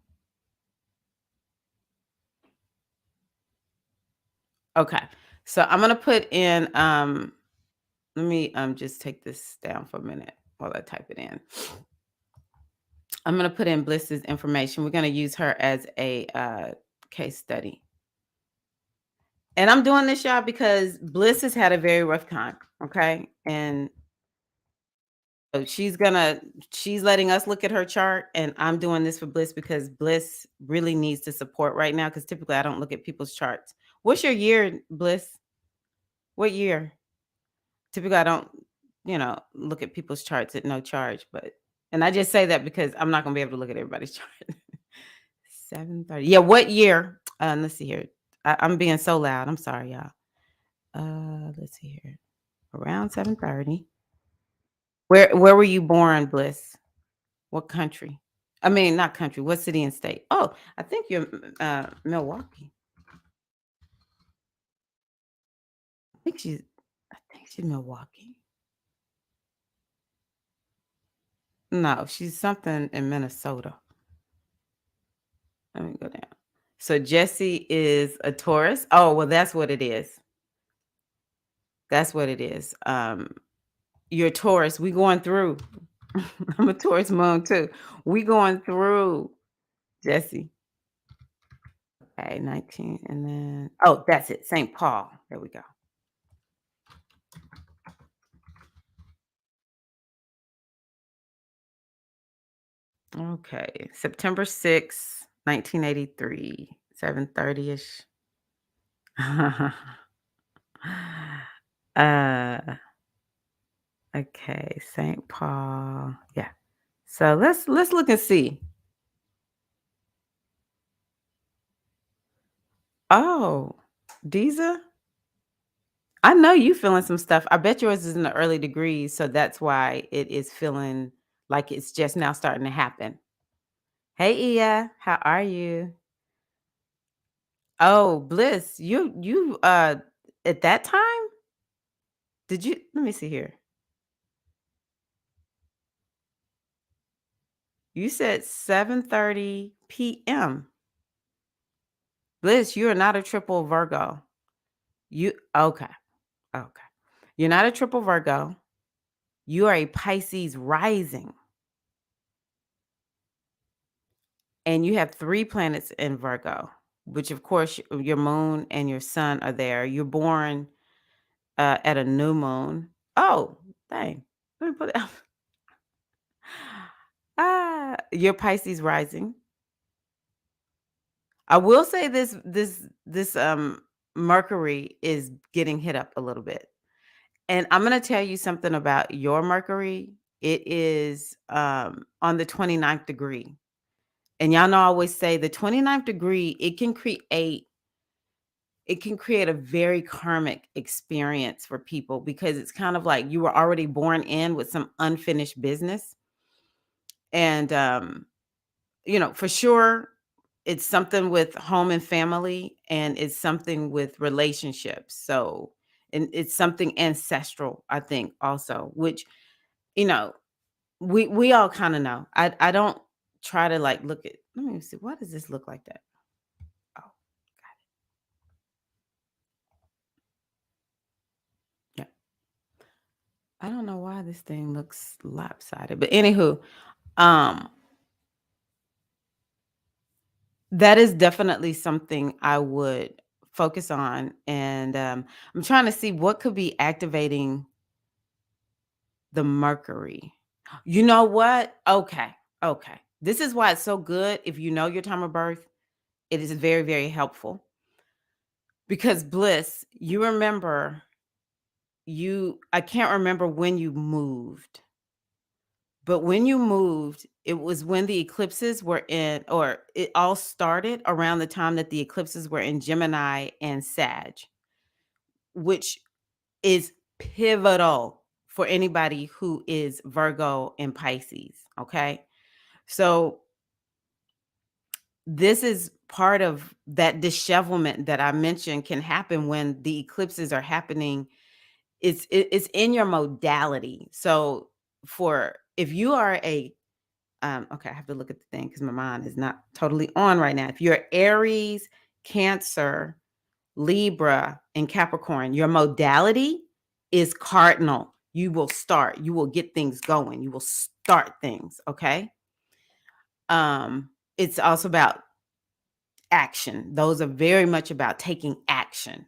Okay. So I'm gonna put in let me just take this down for a minute while I type it in. I'm gonna put in Bliss's information. We're gonna use her as a case study. And I'm doing this, y'all, because Bliss has had a very rough time. Okay. And so she's letting us look at her chart, and I'm doing this for Bliss because Bliss really needs to support right now. Because typically I don't look at people's charts. What's your year, Bliss? What year? Typically I don't, look at people's charts at no charge, and I just say that because I'm not gonna be able to look at everybody's chart. 7:30. Yeah, what year? Let's see here. I'm being so loud. I'm sorry, y'all. Let's see here. Around 7:30. Where were you born, Bliss? What country? I mean, not country. What city and state? Oh, I think you're Milwaukee. I think she's Milwaukee. No, she's something in Minnesota. Let me go down. So Jesse is a Taurus. Oh, well, that's what it is. That's what it is. You're a Taurus. We going through. I'm a Taurus moon too. We going through, Jesse. Okay, 19, and then oh, that's it. St. Paul. There we go. Okay, September 6th, 1983, 7:30ish. uh, okay, St. Paul. Yeah. So let's look and see. Oh, Deezer? I know you feeling some stuff. I bet yours is in the early degrees, so that's why it is feeling like it's just now starting to happen. Hey, Ia, how are you? Oh, Bliss, you at that time? Did you let me see here. You said 7:30 PM. Bliss, you are not a triple Virgo. You okay. Okay. You're not a triple Virgo. You are a Pisces rising, and you have 3 planets in Virgo, which of course your moon and your sun are there. You're born at a new moon. Oh, dang. Let me put it. Your Pisces rising. I will say this Mercury is getting hit up a little bit. And I'm gonna tell you something about your Mercury. It is on the 29th degree. And y'all know I always say the 29th degree, it can create a very karmic experience for people because it's kind of like you were already born in with some unfinished business. And for sure, it's something with home and family, and it's something with relationships. So, and it's something ancestral, I think, also, which you know we all kind of know. I don't try to like look at. Let me see. Why does this look like that? Oh, yeah. I don't know why this thing looks lopsided, but anywho, um, that is definitely something I would focus on, and I'm trying to see what could be activating the Mercury. You know what? Okay. Okay. This is why it's so good if you know your time of birth. It is very, very helpful because Bliss, you remember I can't remember when you moved, but when you moved, it was when the eclipses were in, or it all started around the time that the eclipses were in Gemini and Sag, which is pivotal for anybody who is Virgo and Pisces. Okay. So this is part of that dishevelment that I mentioned can happen when the eclipses are happening. It's in your modality. So for if you are a okay, I have to look at the thing because my mind is not totally on right now. If you're Aries, Cancer, Libra, and Capricorn, your modality is cardinal. You will start, you will get things going, you will start things. Okay. It's also about action. Those are very much about taking action.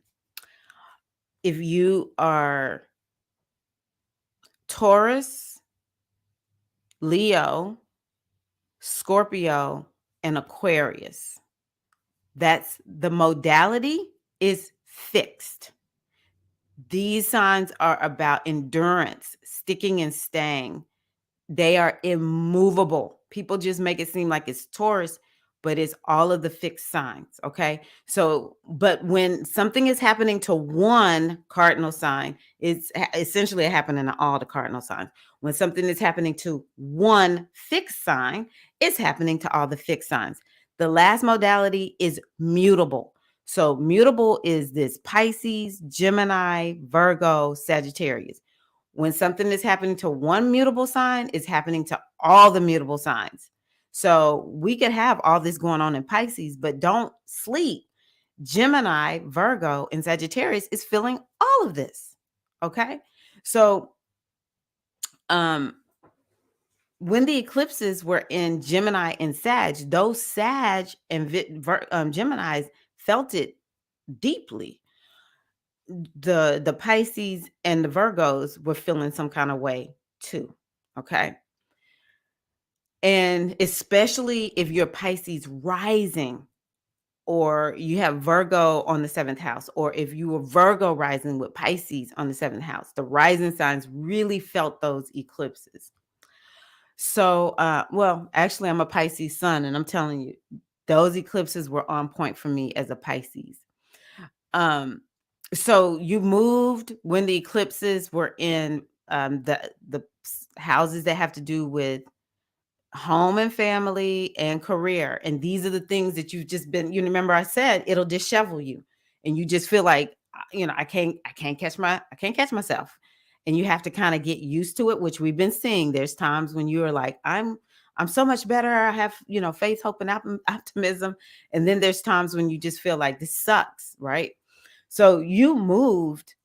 If you are Taurus, Leo, Scorpio, and Aquarius, that's the modality is fixed. These signs are about endurance, sticking and staying. They are immovable. People just make it seem like it's Taurus, but it's all of the fixed signs. Okay. So, but when something is happening to one cardinal sign, it's essentially happening to all the cardinal signs. When something is happening to one fixed sign, it's happening to all the fixed signs. The last modality is mutable. So, mutable is this Pisces, Gemini, Virgo, Sagittarius. When something is happening to one mutable sign, it's happening to all the mutable signs. So we could have all this going on in Pisces, but don't sleep. Gemini, Virgo, and Sagittarius is feeling all of this. Okay. So um when the eclipses were in Gemini and Sag, those Sag and Geminis felt it deeply. The Pisces and the Virgos were feeling some kind of way too. Okay. And especially if you're Pisces rising, or you have Virgo on the seventh house, or if you were Virgo rising with Pisces on the seventh house, the rising signs really felt those eclipses. So, well, actually, I'm a Pisces sun, and I'm telling you, those eclipses were on point for me as a Pisces. Um, so you moved when the eclipses were in the houses that have to do with home and family and career, and these are the things that you've just been, you remember I said it'll dishevel you, and you just feel like, I can't catch myself, and you have to kind of get used to it, which we've been seeing. There's times when you're like, I'm so much better, I have, faith, hope, and optimism, and then there's times when you just feel like this sucks, right? So you moved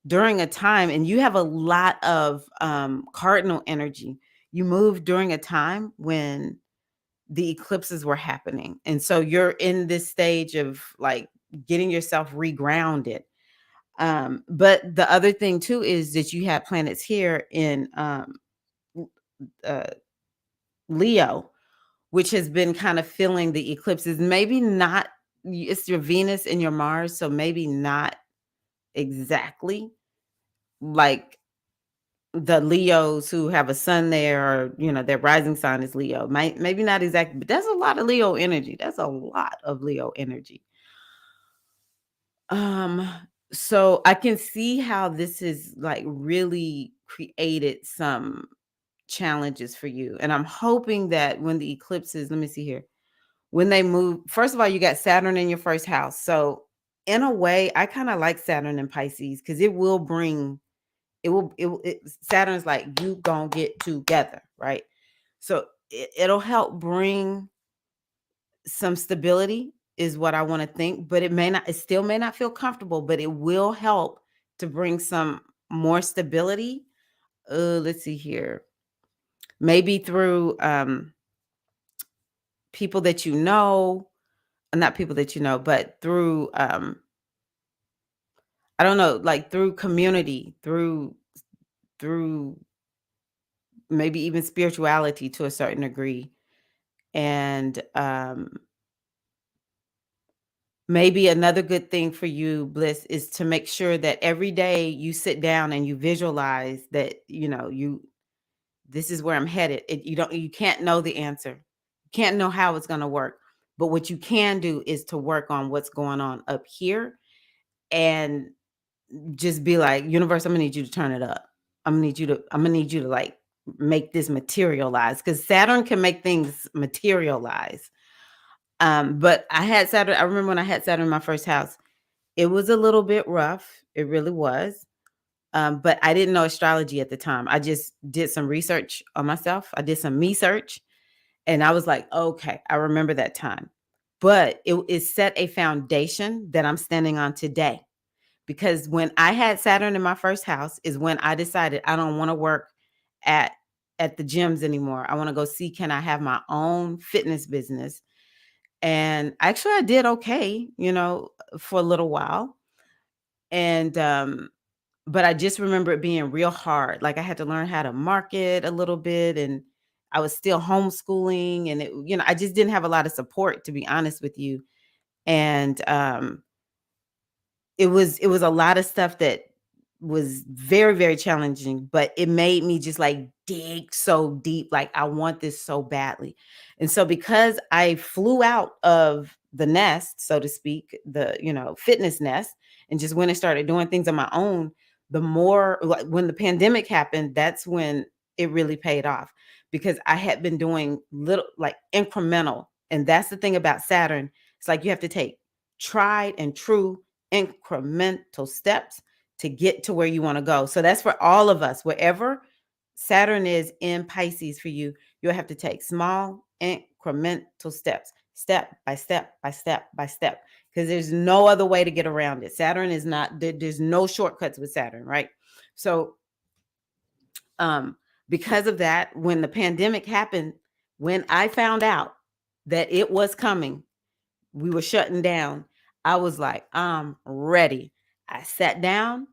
during a time, and you have a lot of cardinal energy. You moved during a time when the eclipses were happening. And so you're in this stage of like getting yourself regrounded. But the other thing too is that you have planets here in uh, Leo, which has been kind of feeling the eclipses. Maybe not, it's your Venus and your Mars, so maybe not exactly like the Leos who have a sun there, or their rising sign is Leo. Maybe not exactly, but that's a lot of Leo energy. That's a lot of Leo energy. Um, so I can see how this has like really created some challenges for you. And I'm hoping that when the eclipses, let me see here, when they move, first of all, you got Saturn in your first house. So in a way, I kind of like Saturn in Pisces because it will bring Saturn's like, you gonna get together, right? So it'll help bring some stability is what I want to think, but it still may not feel comfortable, but it will help to bring some more stability. Let's see here. Maybe through people that you know, not people that you know, but through I don't know, like through community, through maybe even spirituality to a certain degree. And maybe another good thing for you, Bliss, is to make sure that every day you sit down and you visualize that, this is where I'm headed. You can't know the answer. You can't know how it's going to work. But what you can do is to work on what's going on up here, and just be like, universe, I'm gonna need you to turn it up. I'm gonna need you to like make this materialize, because Saturn can make things materialize. But I remember when I had Saturn in my first house, it was a little bit rough. It really was. But I didn't know astrology at the time. I just did some research on myself. I did some me search, and I was like, okay, I remember that time. But it set a foundation that I'm standing on today. Because when I had Saturn in my first house is when I decided I don't want to work at at the gyms anymore. I want to go see, can I have my own fitness business? And actually I did okay, for a little while. And but I just remember it being real hard. Like I had to learn how to market a little bit, and I was still homeschooling, and I just didn't have a lot of support, to be honest with you. And it was a lot of stuff that was very, very challenging, but it made me just like dig so deep. Like I want this so badly. And so because I flew out of the nest, so to speak, the, fitness nest, and just went and started doing things on my own, the more like when the pandemic happened, that's when it really paid off, because I had been doing little like incremental. And that's the thing about Saturn. It's like you have to take tried and true incremental steps to get to where you want to go. So that's for all of us. Wherever Saturn is in Pisces for you, you'll have to take small incremental steps, step by step by step by step, because there's no other way to get around it. Saturn is not, there's no shortcuts with Saturn, right? So Because of that, when the pandemic happened, when I found out that it was coming, we were shutting down, I was like, I'm ready. I sat down,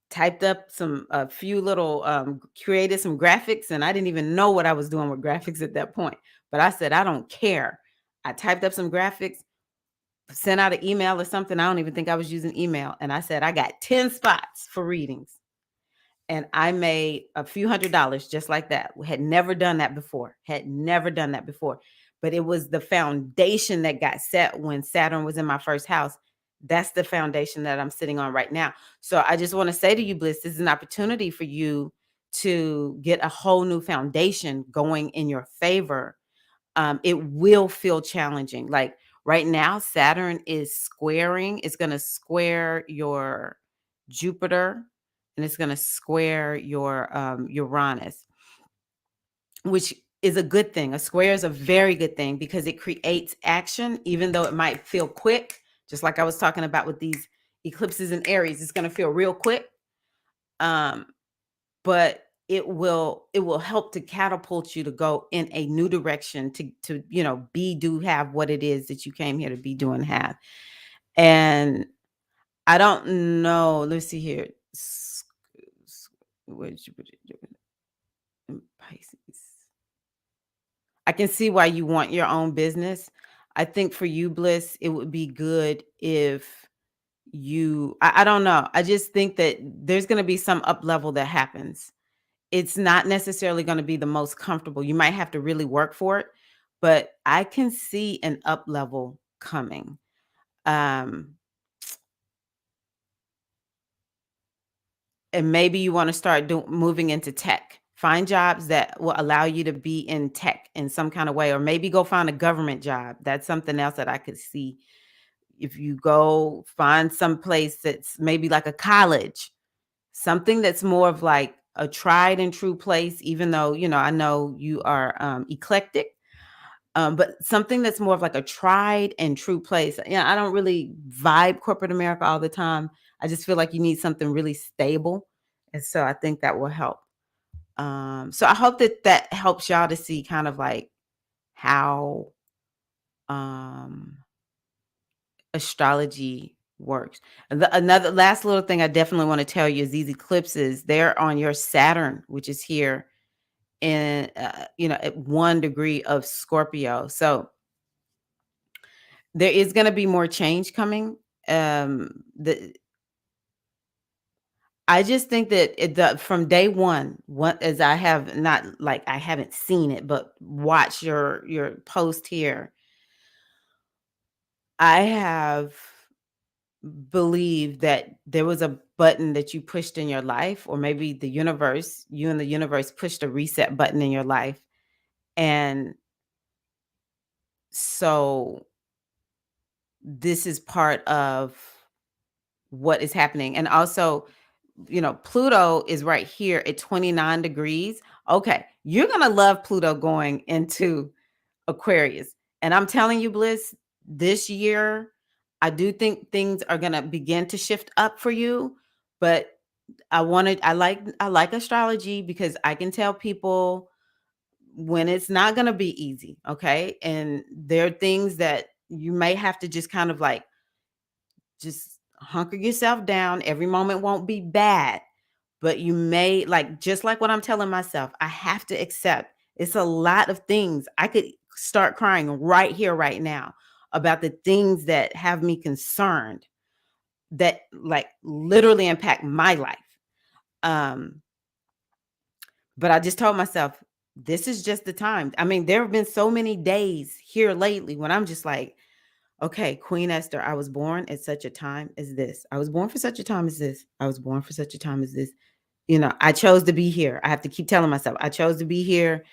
typed up a few little, created some graphics, and I didn't even know what I was doing with graphics at that point. But I said, I don't care. I typed up some graphics, sent out an email or something. I don't even think I was using email. And I said, I got 10 spots for readings. And I made a few $100s just like that. Had never done that before. Had never done that before. But it was the foundation that got set when Saturn was in my first house. That's the foundation that I'm sitting on right now. So I just want to say to you, Bliss, this is an opportunity for you to get a whole new foundation going in your favor. It will feel challenging. Like right now, Saturn is squaring, it's going to square your Jupiter, and it's going to square your Uranus, which is a good thing. A square is a very good thing because it creates action, even though it might feel quick. Just like I was talking about with these eclipses in Aries, it's going to feel real quick. But it will help to catapult you to go in a new direction to be, do, have what it is that you came here to be, do, and have. And I don't know, let's see here. Where did you put it? Pisces. I can see why you want your own business. I think for you, Bliss, it would be good if I don't know. I just think that there's going to be some up level that happens. It's not necessarily going to be the most comfortable. You might have to really work for it, but I can see an up level coming. And maybe you want to start moving into tech. Find jobs that will allow you to be in tech in some kind of way, or maybe go find a government job. That's something else that I could see. If you go find some place that's maybe like a college, something that's more of like a tried and true place, even though, I know you are eclectic, but something that's more of like a tried and true place. I don't really vibe corporate America all the time. I just feel like you need something really stable. And so I think that will help. So I hope that helps y'all to see kind of like how astrology works. Another last little thing I definitely want to tell you is these eclipses, they're on your Saturn, which is here in at 1 degree of Scorpio. So there is going to be more change coming. I just think that from day one, what as I have not like I haven't seen it, but watch your post here. I have believed that there was a button that you pushed in your life, or maybe you and the universe pushed a reset button in your life. And so this is part of what is happening. And also, Pluto is right here at 29 degrees. Okay, you're going to love Pluto going into Aquarius. And I'm telling you, Bliss, this year, I do think things are going to begin to shift up for you. But I like astrology because I can tell people when it's not going to be easy. Okay. And there are things that you may have to just kind of like, just hunker yourself down. Every moment won't be bad, but you may just like what I'm telling myself, I have to accept it's a lot of things. I could start crying right here, right now about the things that have me concerned that literally impact my life. But I just told myself, this is just the time. I mean, there have been so many days here lately when I'm just like, okay, Queen Esther, I was born at such a time as this. I was born for such a time as this. I was born for such a time as this. I chose to be here. I have to keep telling myself, I chose to be here.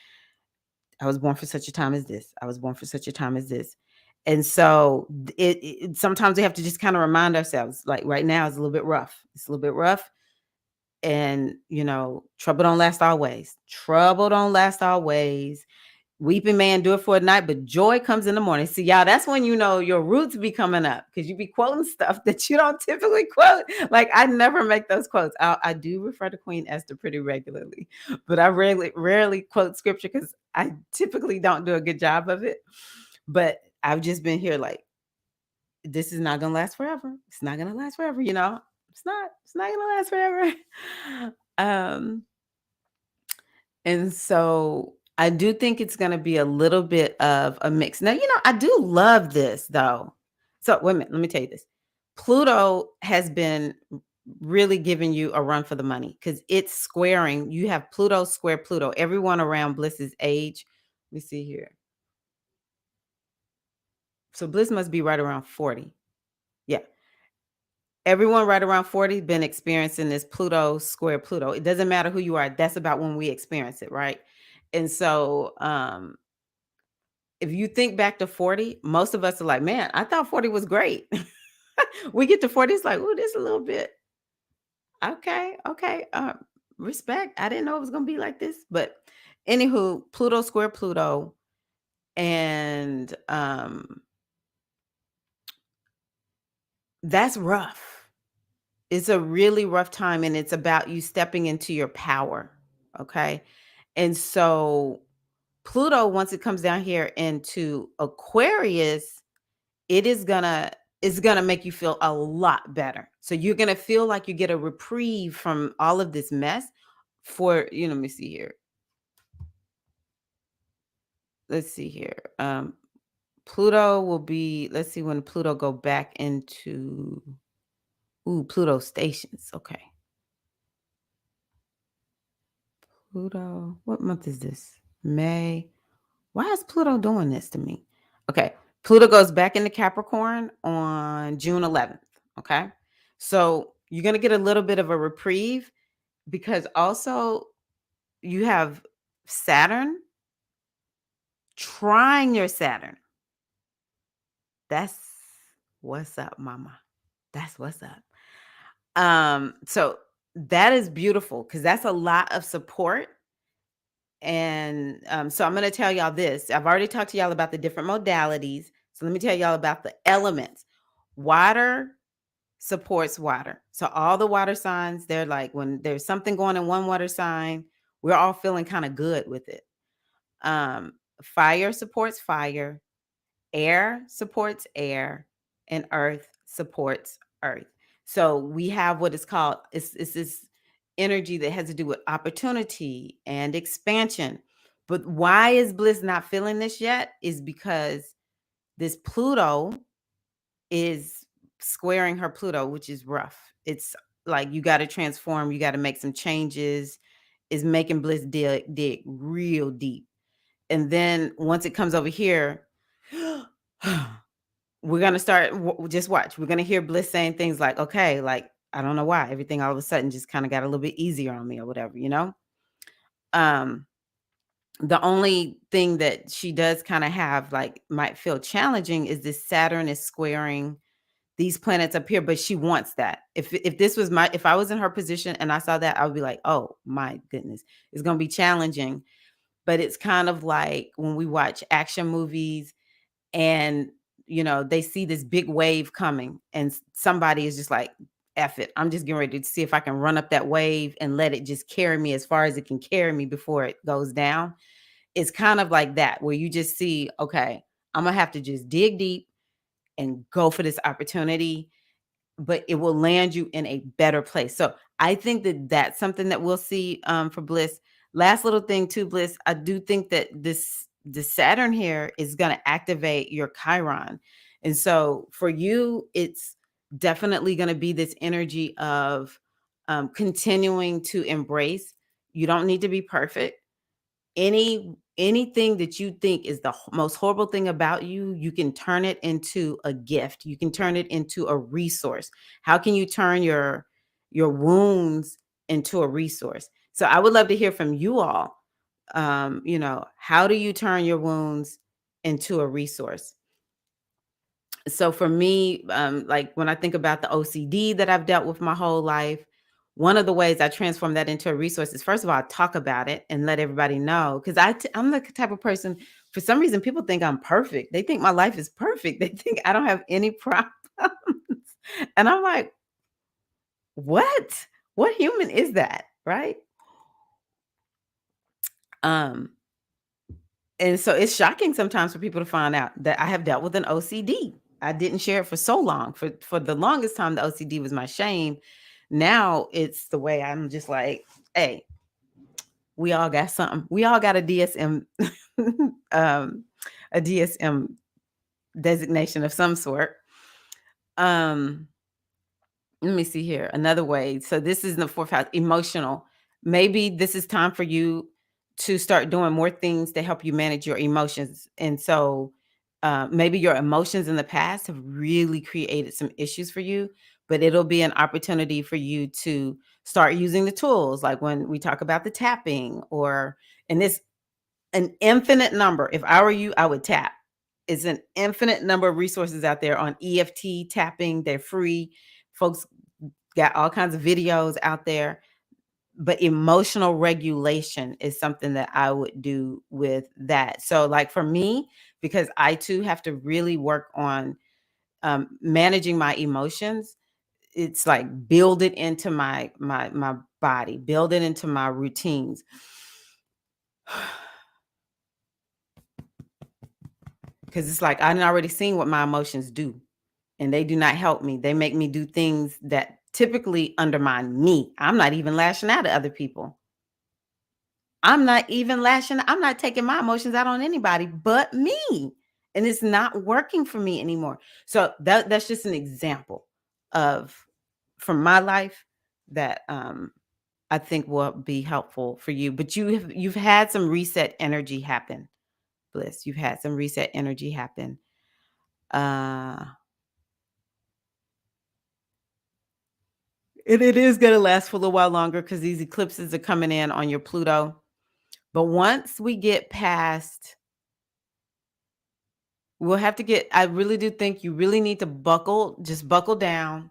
I was born for such a time as this. I was born for such a time as this. And so sometimes we have to just kind of remind ourselves, like right now it's a little bit rough. It's a little bit rough. And, trouble don't last always. Trouble don't last always. Weeping may endure for a night, but joy comes in the morning. See, y'all, that's when you know your roots be coming up because you be quoting stuff that you don't typically quote. Like I never make those quotes. I do refer to Queen Esther pretty regularly, but I rarely quote scripture because I typically don't do a good job of it. But I've just been here like, this is not gonna last forever. It's not gonna last forever, you know. It's not gonna last forever. Um, and so I do think it's going to be a little bit of a mix. Now, I do love this though. So wait a minute, let me tell you this. Pluto has been really giving you a run for the money because it's squaring. You have Pluto square Pluto. Everyone around Bliss's age. Let me see here. So Bliss must be right around 40. Yeah. Everyone right around 40 been experiencing this Pluto square Pluto. It doesn't matter who you are. That's about when we experience it, right? And so if you think back to 40, most of us are like, man, I thought 40 was great. We get to 40, it's like, oh, this a little bit. Okay, okay. Respect. I didn't know it was gonna be like this. But anywho, Pluto square Pluto. And that's rough. It's a really rough time, and it's about you stepping into your power. Okay. And so Pluto, once it comes down here into Aquarius, it is gonna it's gonna make you feel a lot better. So you're gonna feel like you get a reprieve from all of this mess for, let me see here. Let's see here. Pluto will be, let's see when Pluto go back into Pluto stations. Okay. Pluto, what month is this? May. Why is Pluto doing this to me? Okay. Pluto goes back into Capricorn on June 11th. Okay. So you're going to get a little bit of a reprieve because also you have Saturn trying your Saturn. That's what's up, mama. That's what's up. So that is beautiful because that's a lot of support. And so I'm going to tell y'all this. I've already talked to y'all about the different modalities. So let me tell y'all about the elements. Water supports water. So all the water signs, they're like when there's something going in one water sign, we're all feeling kind of good with it. Fire supports fire, air supports air, and earth supports earth. So we have what is called it's this energy that has to do with opportunity and expansion. But why is Bliss not feeling this yet? Is because this Pluto is squaring her Pluto, which is rough. It's like you got to transform, you got to make some changes. Is making Bliss dig real deep. And then once it comes over here, we're going to start, just watch. We're going to hear Bliss saying things like, okay, like, I don't know why everything all of a sudden just kind of got a little bit easier on me or whatever, Um, the only thing that she does kind of have like might feel challenging is this Saturn is squaring these planets up here, but she wants that. If I was in her position and I saw that, I would be like, oh my goodness, it's going to be challenging. But it's kind of like when we watch action movies and they see this big wave coming and somebody is just like, F it, I'm just getting ready to see if I can run up that wave and let it just carry me as far as it can carry me before it goes down. It's kind of like that where you just see, okay, I'm gonna have to just dig deep and go for this opportunity, but it will land you in a better place. So I think that that's something that we'll see for Bliss. Last little thing too, Bliss, I do think that the Saturn here is going to activate your Chiron. And so for you, it's definitely going to be this energy of continuing to embrace. You don't need to be perfect. Anything that you think is the most horrible thing about you, you can turn it into a gift. You can turn it into a resource. How can you turn your wounds into a resource? So I would love to hear from you all. How do you turn your wounds into a resource? So for me, like when I think about the OCD that I've dealt with my whole life, one of the ways I transform that into a resource is, first of all, I talk about it and let everybody know, because I'm the type of person, for some reason, people think I'm perfect. They think my life is perfect. They think I don't have any problems. And I'm like, what? What human is that? Right? Um, and so it's shocking sometimes for people to find out that I have dealt with an OCD. I didn't share it for so long. For the longest time, the OCD was my shame. Now it's the way I'm just like, hey, we all got something. We all got a DSM, um, a DSM designation of some sort. Um, Let me see here. Another way. So this is in the fourth house, emotional. Maybe this is time for you to start doing more things to help you manage your emotions. And so maybe your emotions in the past have really created some issues for you, but it'll be an opportunity for you to start using the tools, like when we talk about the tapping, or, and this an infinite number. If I were you, I would tap. It's an infinite number of resources out there on EFT tapping. They're free. Folks got all kinds of videos out there, but emotional regulation is something that I would do with that. So, like for me, because I too have to really work on managing my emotions, it's like build it into my body, build it into my routines. Because it's like I've already seen what my emotions do, and they do not help me. They make me do things that typically undermine me. I'm not even lashing out at other people. I'm not taking my emotions out on anybody but me. And it's not working for me anymore. So that's just an example of from my life that I think will be helpful for you. But you've had some reset energy happen, Bliss. You've had some reset energy happen. Uh and it is gonna last for a little while longer because these eclipses are coming in on your Pluto. But once we get past, we'll have to get, I really do think you really need to just buckle down,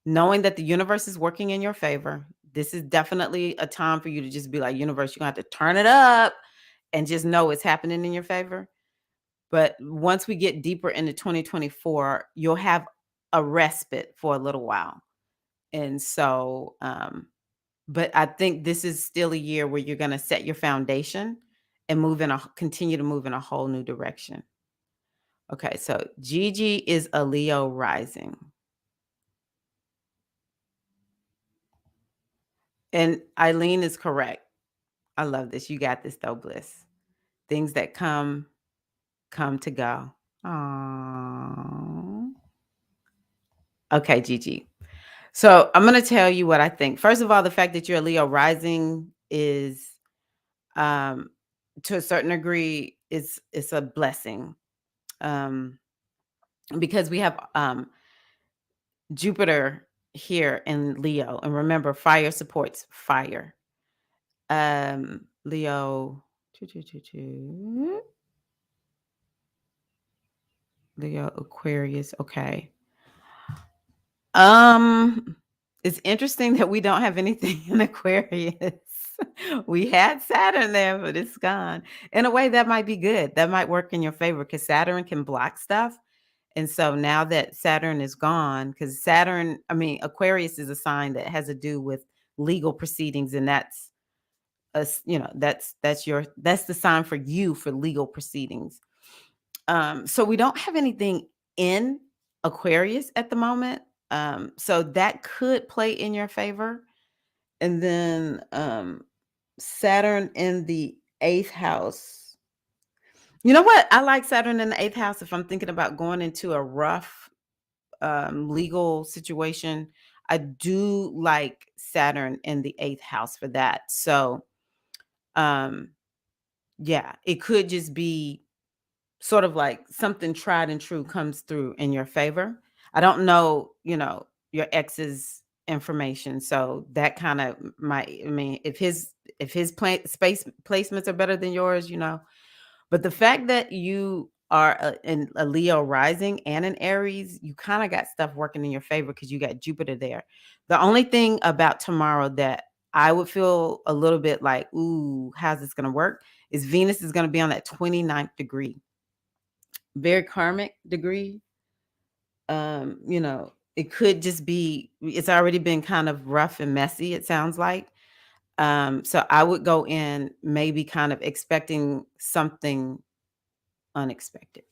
knowing that the universe is working in your favor. This is definitely a time for you to just be like, universe, you're gonna have to turn it up and just know it's happening in your favor. But once we get deeper into 2024, you'll have a respite for a little while. And so, but I think this is still a year where you're gonna set your foundation and continue to move in a whole new direction. Okay, so Gigi is a Leo rising. And Eileen is correct. I love this. You got this though, Bliss. Things that come to go. Aww. Okay, Gigi. So I'm gonna tell you what I think. First of all, the fact that you're a Leo rising is um to a certain degree it's a blessing. Um because we have Jupiter here in Leo. And remember, fire supports fire. Leo, choo, choo, choo, choo. Leo, Aquarius. Okay. Um, it's interesting that we don't have anything in Aquarius. We had Saturn there, but it's gone. In a way, that might be good. That might work in your favor because Saturn can block stuff. And so now that Saturn is gone, because Aquarius is a sign that has to do with legal proceedings, and that's that's the sign for you for legal proceedings. So we don't have anything in Aquarius at the moment. So that could play in your favor. And then Saturn in the eighth house. You know what? I like Saturn in the eighth house if I'm thinking about going into a rough legal situation. I do like Saturn in the eighth house for that. So, um, yeah, it could just be sort of like something tried and true comes through in your favor. I don't know, your ex's information, so that kind of might. I mean, if his space placements are better than yours, but the fact that you are in a Leo rising and an Aries, you kind of got stuff working in your favor because you got Jupiter there. The only thing about tomorrow that I would feel a little bit like, ooh, how's this going to work? Is Venus is going to be on that 29th degree, very karmic degree. It could just be, it's already been kind of rough and messy, it sounds like. So I would go in maybe kind of expecting something unexpected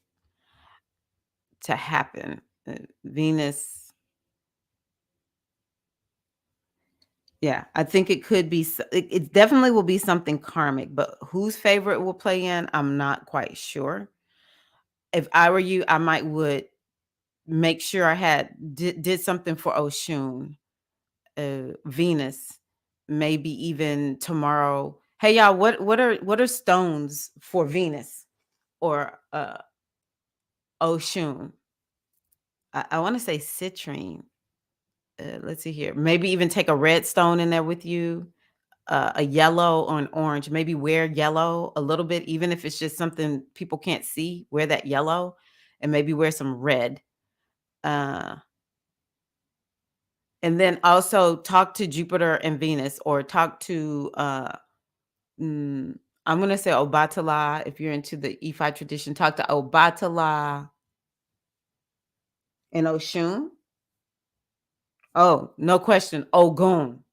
to happen. Venus, yeah, I think it could be, it definitely will be something karmic, but whose favor it will play in, I'm not quite sure. If I were you, I might would make sure I did something for Oshun, Venus, maybe even tomorrow. Hey y'all, what are stones for Venus or Oshun? I want to say citrine. Let's see here. Maybe even take a red stone in there with you, a yellow or an orange. Maybe wear yellow a little bit, even if it's just something people can't see. Wear that yellow, and maybe wear some red. Uh, and then also talk to Jupiter and Venus, or talk to mm, I'm gonna say Obatala. If you're into the Ifa tradition, talk to Obatala and Oshun. Oh, no question, Ogun.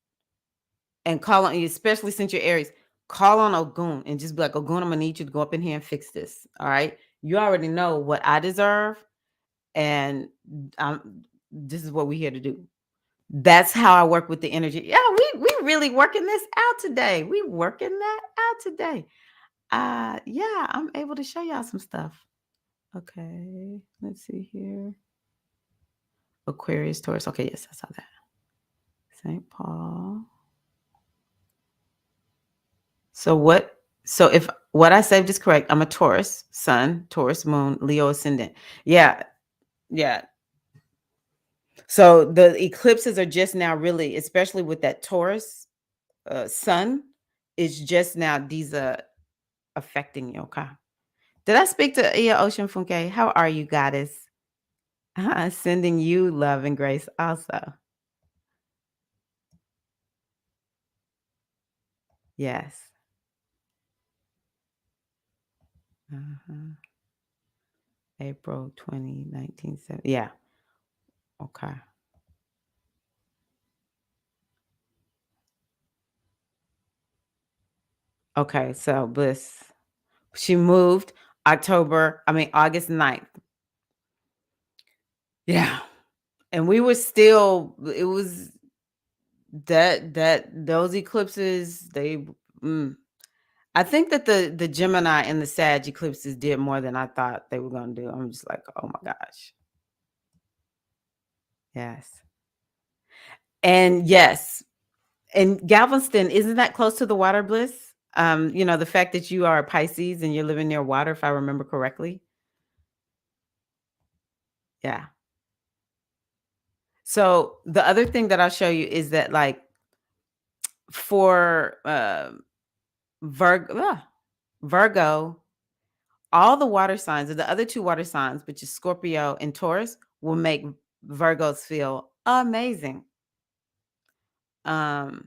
And call on you, especially since you're Aries, call on Ogun and just be like, Ogun, I'm gonna need you to go up in here and fix this. All right. You already know what I deserve, and this is what we're here to do. That's how I work with the energy. Yeah, we really working this out today. We working that out today. Yeah, I'm able to show y'all some stuff. Okay, let's see here. Aquarius, Taurus. Okay, yes, I saw that. St. Paul. So what? So if what I saved is correct, I'm a Taurus sun, Taurus moon, Leo ascendant. Yeah, yeah. So the eclipses are just now really, especially with that Taurus sun, it's just now these are affecting you. Okay. Did I speak to Iya Ocean Funke? How are you, goddess? Sending you love and grace also. Yes. Uh-huh. April 2019. Yeah. Okay. Okay. So Bliss, she moved August 9th. Yeah. And we were still, it was those eclipses, I think that the Gemini and the Sag eclipses did more than I thought they were going to do. I'm just like, oh my gosh. Yes. And yes. And Galveston, isn't that close to the water, Bliss? The fact that you are a Pisces and you're living near water, if I remember correctly. Yeah. So the other thing that I'll show you is that, like, for Virgo, all the water signs, or the other two water signs, which is Scorpio and Taurus, will make Virgos feel amazing. But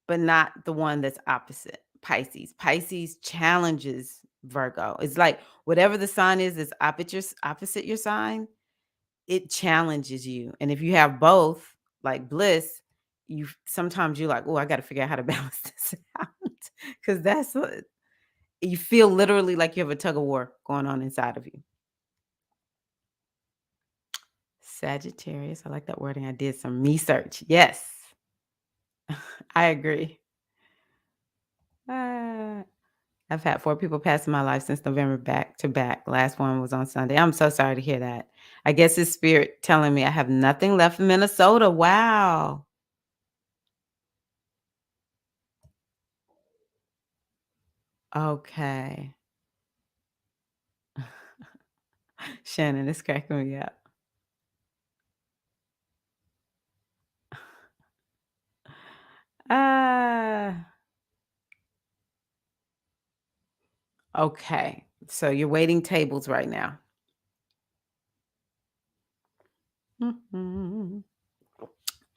not the one that's opposite, Pisces. Pisces challenges Virgo. It's like whatever the sign is that's opposite your sign, it challenges you. And if you have both, like Bliss, you sometimes you're like, oh, I got to figure out how to balance this out. Because that's what you feel, literally like you have a tug of war going on inside of you. Sagittarius. I like that wording. I did some research. Yes. I agree. Uh, I've had 4 people pass in my life since November, back to back. Last one was on Sunday. I'm so sorry to hear that. I guess it's spirit telling me I have nothing left in Minnesota. Wow. Okay. Shannon, it's cracking me up. Ah. Okay. So you're waiting tables right now. Mhm.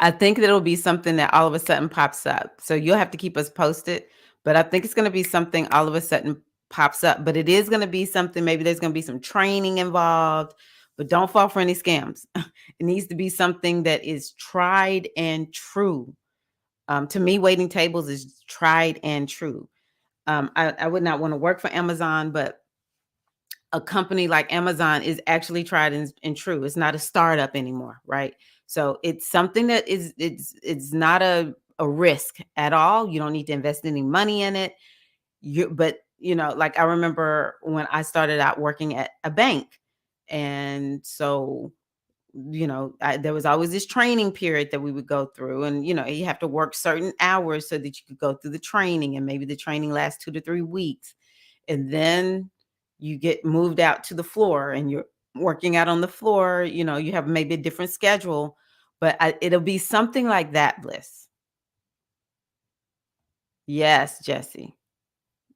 I think that it'll be something that all of a sudden pops up. So you'll have to keep us posted, but I think it's gonna be something all of a sudden pops up, but it is gonna be something, maybe there's gonna be some training involved, but don't fall for any scams. It needs to be something that is tried and true. To me, waiting tables is tried and true. I would not want to work for Amazon, but a company like Amazon is actually tried and true. It's not a startup anymore, right? So it's something that is it's not a risk at all. You don't need to invest any money in it. But like I remember when I started out working at a bank, and so there was always this training period that we would go through, and you have to work certain hours so that you could go through the training, and maybe the training lasts 2 to 3 weeks, and then you get moved out to the floor and you're working out on the floor. You have maybe a different schedule, but it'll be something like that, Bliss. Yes, Jesse.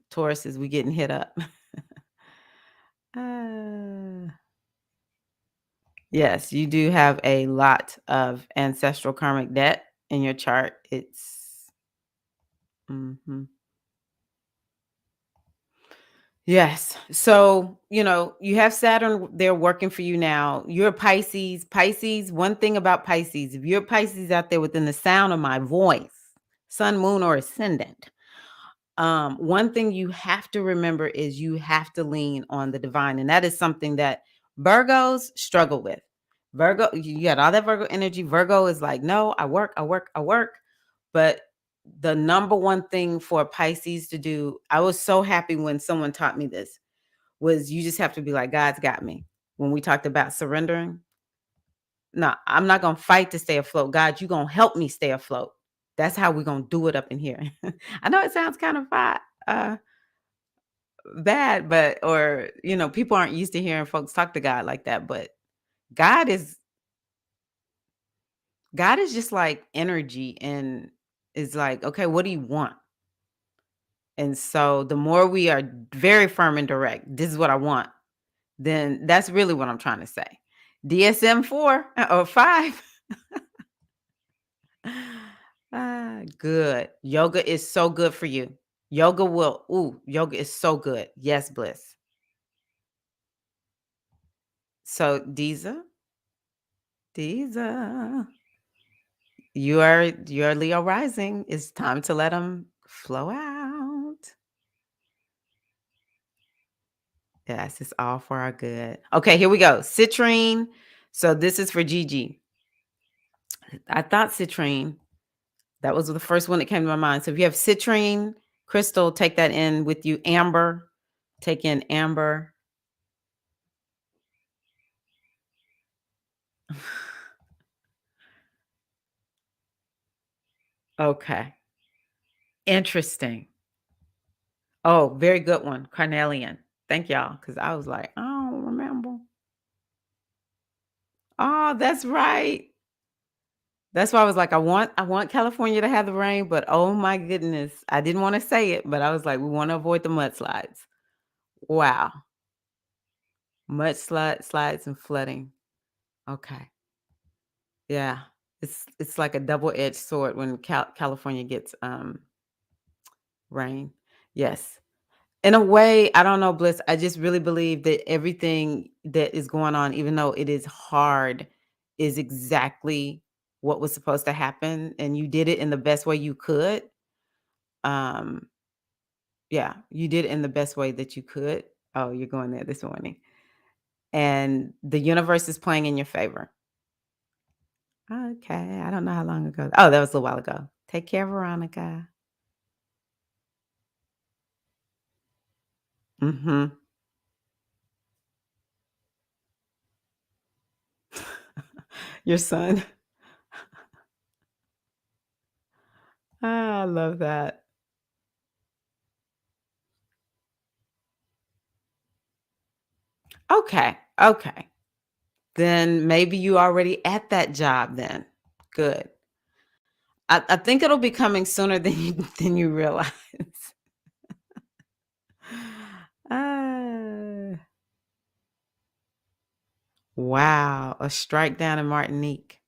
Taurus is we getting hit up. uh, yes, you do have a lot of ancestral karmic debt in your chart. It's mhm. Yes. So, you have Saturn there working for you now. You're a Pisces. Pisces, one thing about Pisces, if you're a Pisces out there within the sound of my voice, sun, moon, or ascendant, one thing you have to remember is you have to lean on the divine. And that is something that Virgos struggle with. Virgo, you got all that Virgo energy. Virgo is like, no, I work, I work, I work. But the number one thing for Pisces to do, I was so happy when someone taught me this, was you just have to be like, God's got me. When we talked about surrendering, no, I'm not going to fight to stay afloat. God, you're going to help me stay afloat. That's how we're going to do it up in here. I know it sounds kind of uh, bad, but, or, people aren't used to hearing folks talk to God like that. But God is, God is just like energy, and is like, okay, what do you want? And so the more we are very firm and direct, this is what I want, then that's really what I'm trying to say. DSM 4 or 5. Good. Yoga is so good for you. Yoga is so good. Yes, Bliss. So, Diza, you're Leo rising. It's time to let them flow out. Yes, it's all for our good. Okay, here we go. Citrine. So this is for Gigi. I thought citrine. That was the first one that came to my mind. So if you have citrine, crystal, take that in with you. Amber, take in amber. Okay. Interesting. Oh, very good one. Carnelian. Thank y'all. Because I was like, I don't remember. Oh, that's right. That's why I was like, I want California to have the rain, but oh my goodness. I didn't want to say it, but I was like, we want to avoid the mudslides. Wow. Slides and flooding. Okay. Yeah. It's like a double-edged sword when California gets rain. Yes. In a way, I don't know, Bliss. I just really believe that everything that is going on, even though it is hard, is exactly what was supposed to happen. And you did it in the best way you could. Um, yeah, you did it in the best way that you could. Oh, you're going there this morning. And the universe is playing in your favor. Okay. I don't know how long ago. Oh, that was a while ago. Take care, Veronica. Mhm. Your son. Ah, I love that. Okay. Okay. Then maybe you already at that job then. Good. I think it'll be coming sooner than you realize. Ah. Wow, a strike down in Martinique.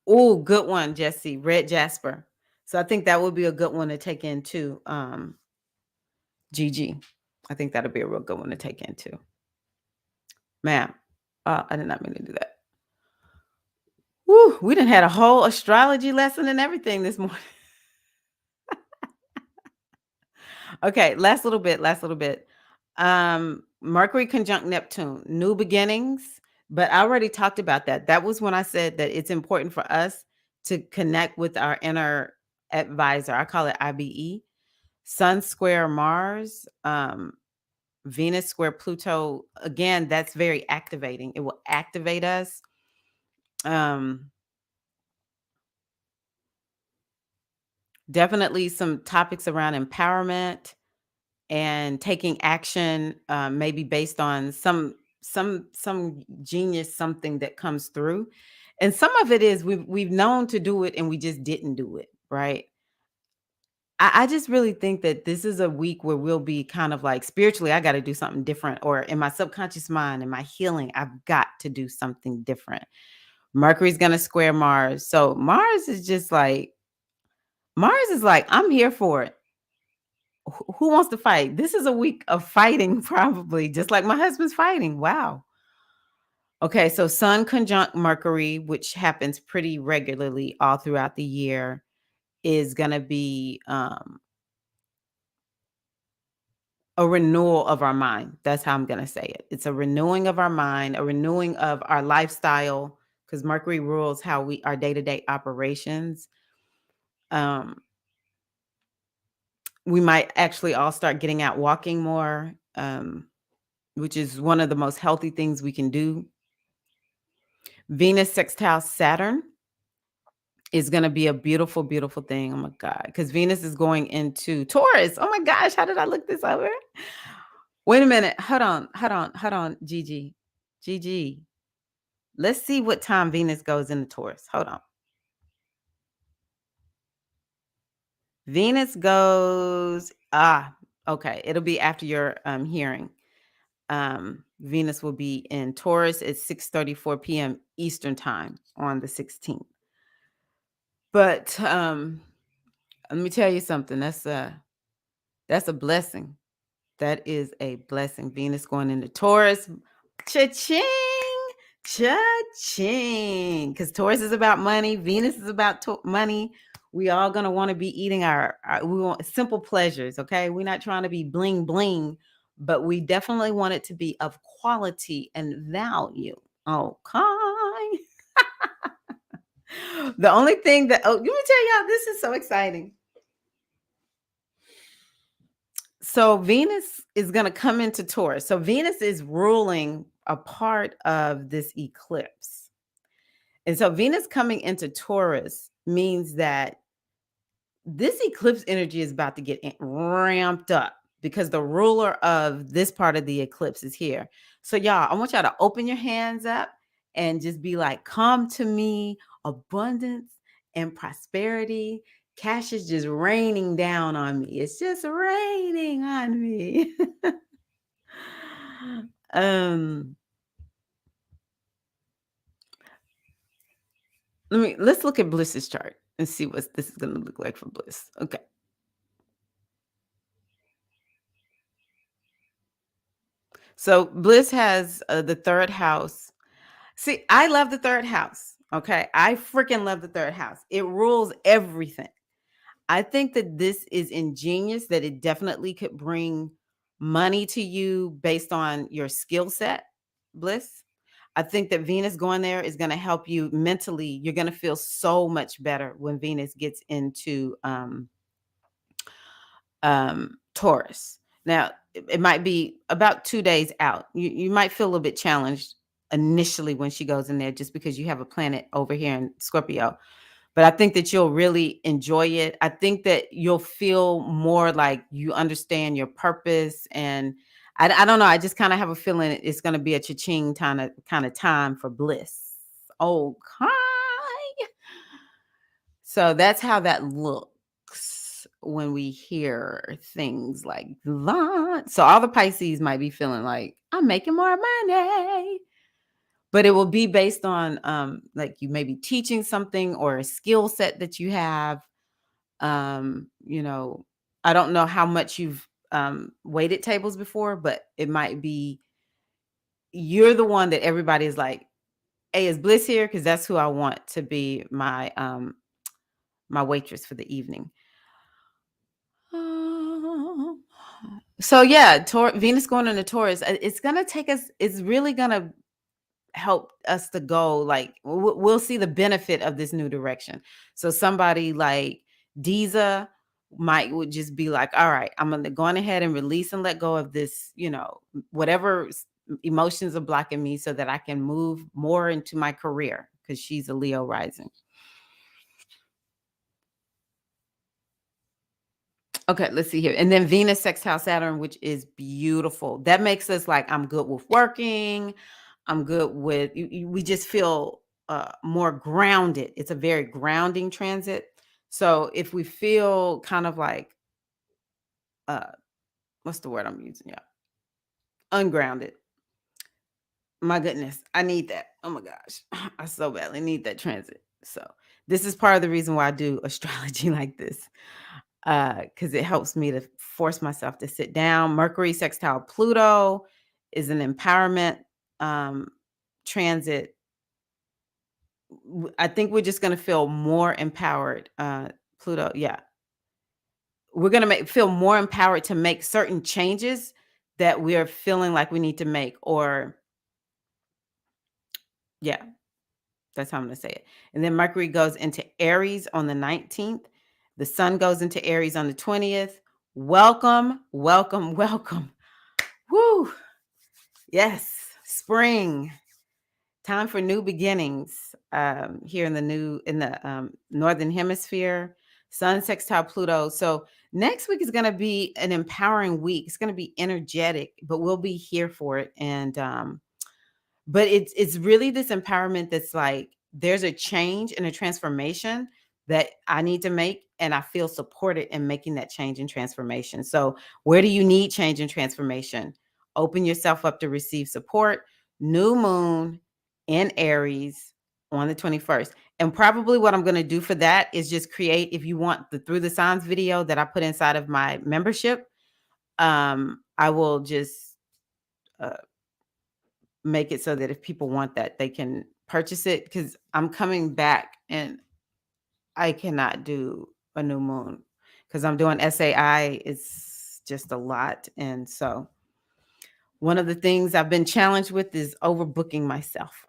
Oh, good one, Jesse. Red Jasper. So I think that would be a good one to take into GG. I think that'll be a real good one to take into. Ma'am, I did not mean to do that. Woo, we done had a whole astrology lesson and everything this morning. Okay, last little bit, last little bit. Mercury conjunct Neptune, new beginnings, but I already talked about that. That was when I said that it's important for us to connect with our inner advisor. I call it IBE. Sun square Mars, Venus square Pluto. Again, that's very activating. It will activate us. Um, Definitely some topics around empowerment and taking action, maybe based on some genius something that comes through, and some of it is we've known to do it and we just didn't do it right. I just really think that this is a week where we'll be kind of like spiritually, I got to do something different, or in my subconscious mind, in my healing, I've got to do something different. Mercury's going to square Mars, so Mars is like, I'm here for it. Who wants to fight? This is a week of fighting, probably, just like my husband's fighting. Wow. Okay, so Sun conjunct Mercury, which happens pretty regularly all throughout the year, is going to be a renewal of our mind. That's how I'm going to say it. It's a renewing of our mind, a renewing of our lifestyle, because Mercury rules how we our day to day operations. Um, we might actually all start getting out walking more. Which is one of the most healthy things we can do. Venus sextile Saturn is going to be a beautiful, beautiful thing. Oh my God. Because Venus is going into Taurus. Oh my gosh. How did I look this over? Wait a minute. Hold on. Gigi. Gigi. Let's see what time Venus goes into Taurus. Hold on. Venus goes, okay. It'll be after your hearing. Venus will be in Taurus at 6:34 p.m. Eastern time on the 16th. But let me tell you something. That's a blessing. That is a blessing. Venus going into Taurus. Cha-ching. Cha-ching. Because Taurus is about money. Venus is about money. We all gonna want to be eating we want simple pleasures. Okay. We're not trying to be bling bling, but we definitely want it to be of quality and value. Okay. The only thing that let me tell y'all, this is so exciting. So Venus is going to come into Taurus. So Venus is ruling a part of this eclipse. And so Venus coming into Taurus means that this eclipse energy is about to get ramped up because the ruler of this part of the eclipse is here. So y'all, I want y'all to open your hands up and just be like, come to me, abundance and prosperity. Cash is just raining down on me. It's just raining on me. um let's look at Bliss's chart and see what this is going to look like for Bliss. Okay. So Bliss has the third house. See, I love the third house. Okay. I freaking love the third house. It rules everything. I think that this is ingenious, that it definitely could bring money to you based on your skill set, Bliss. I think that Venus going there is going to help you mentally. You're going to feel so much better when Venus gets into Taurus. Now, it might be about 2 days out. You might feel a little bit challenged initially when she goes in there just because you have a planet over here in Scorpio. But I think that you'll really enjoy it. I think that you'll feel more like you understand your purpose. And I don't know. I just kind of have a feeling it's going to be a cha-ching kind of time for Bliss. Okay. So that's how that looks. when we hear things like that. So all the Pisces might be feeling like, I'm making more money. But it will be based on like you may be teaching something or a skill set that you have. You know, I don't know how much you've waited tables before, but it might be you're the one that everybody is like, hey, is Bliss here? Because that's who I want to be my waitress for the evening. So yeah, Venus going into Taurus, it's gonna take us. It's really gonna help us to go. Like we'll see the benefit of this new direction. So somebody like Diza would just be like, all right, I'm gonna go on ahead and release and let go of this. You know, whatever emotions are blocking me, so that I can move more into my career. Because she's a Leo rising. Okay, let's see here. And then Venus sextile Saturn, which is beautiful. That makes us like, I'm good with working. I'm good with, we just feel more grounded. It's a very grounding transit. So if we feel kind of like, what's the word I'm using? Yeah. Ungrounded. My goodness, I need that. Oh my gosh. I so badly need that transit. So this is part of the reason why I do astrology like this. Because it helps me to force myself to sit down. Mercury sextile Pluto is an empowerment transit. I think we're just going to feel more empowered. Pluto, yeah. We're going to feel more empowered to make certain changes that we are feeling like we need to make. Or, yeah, that's how I'm going to say it. And then Mercury goes into Aries on the 19th. The sun goes into Aries on the 20th. Welcome, welcome, welcome. Woo! Yes, spring. Time for new beginnings here in the northern hemisphere. Sun sextile Pluto. So next week is going to be an empowering week. It's going to be energetic, but we'll be here for it. And but it's really this empowerment that's like there's a change and a transformation that I need to make, and I feel supported in making that change and transformation. So where do you need change and transformation? Open yourself up to receive support. New moon in Aries on the 21st. And probably what I'm going to do for that is just create, if you want the Through the Signs video that I put inside of my membership, I will just uh, make it so that if people want that, they can purchase it, because I'm coming back and I cannot do a new moon because I'm doing SAI. It's just a lot. And so one of the things I've been challenged with is overbooking myself,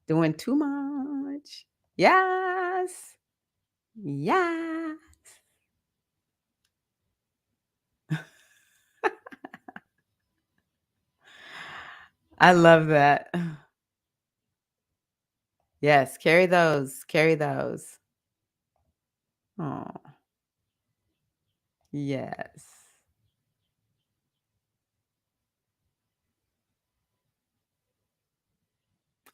doing too much. Yes. Yeah. I love that. Yes. Carry those. Carry those. Oh, yes.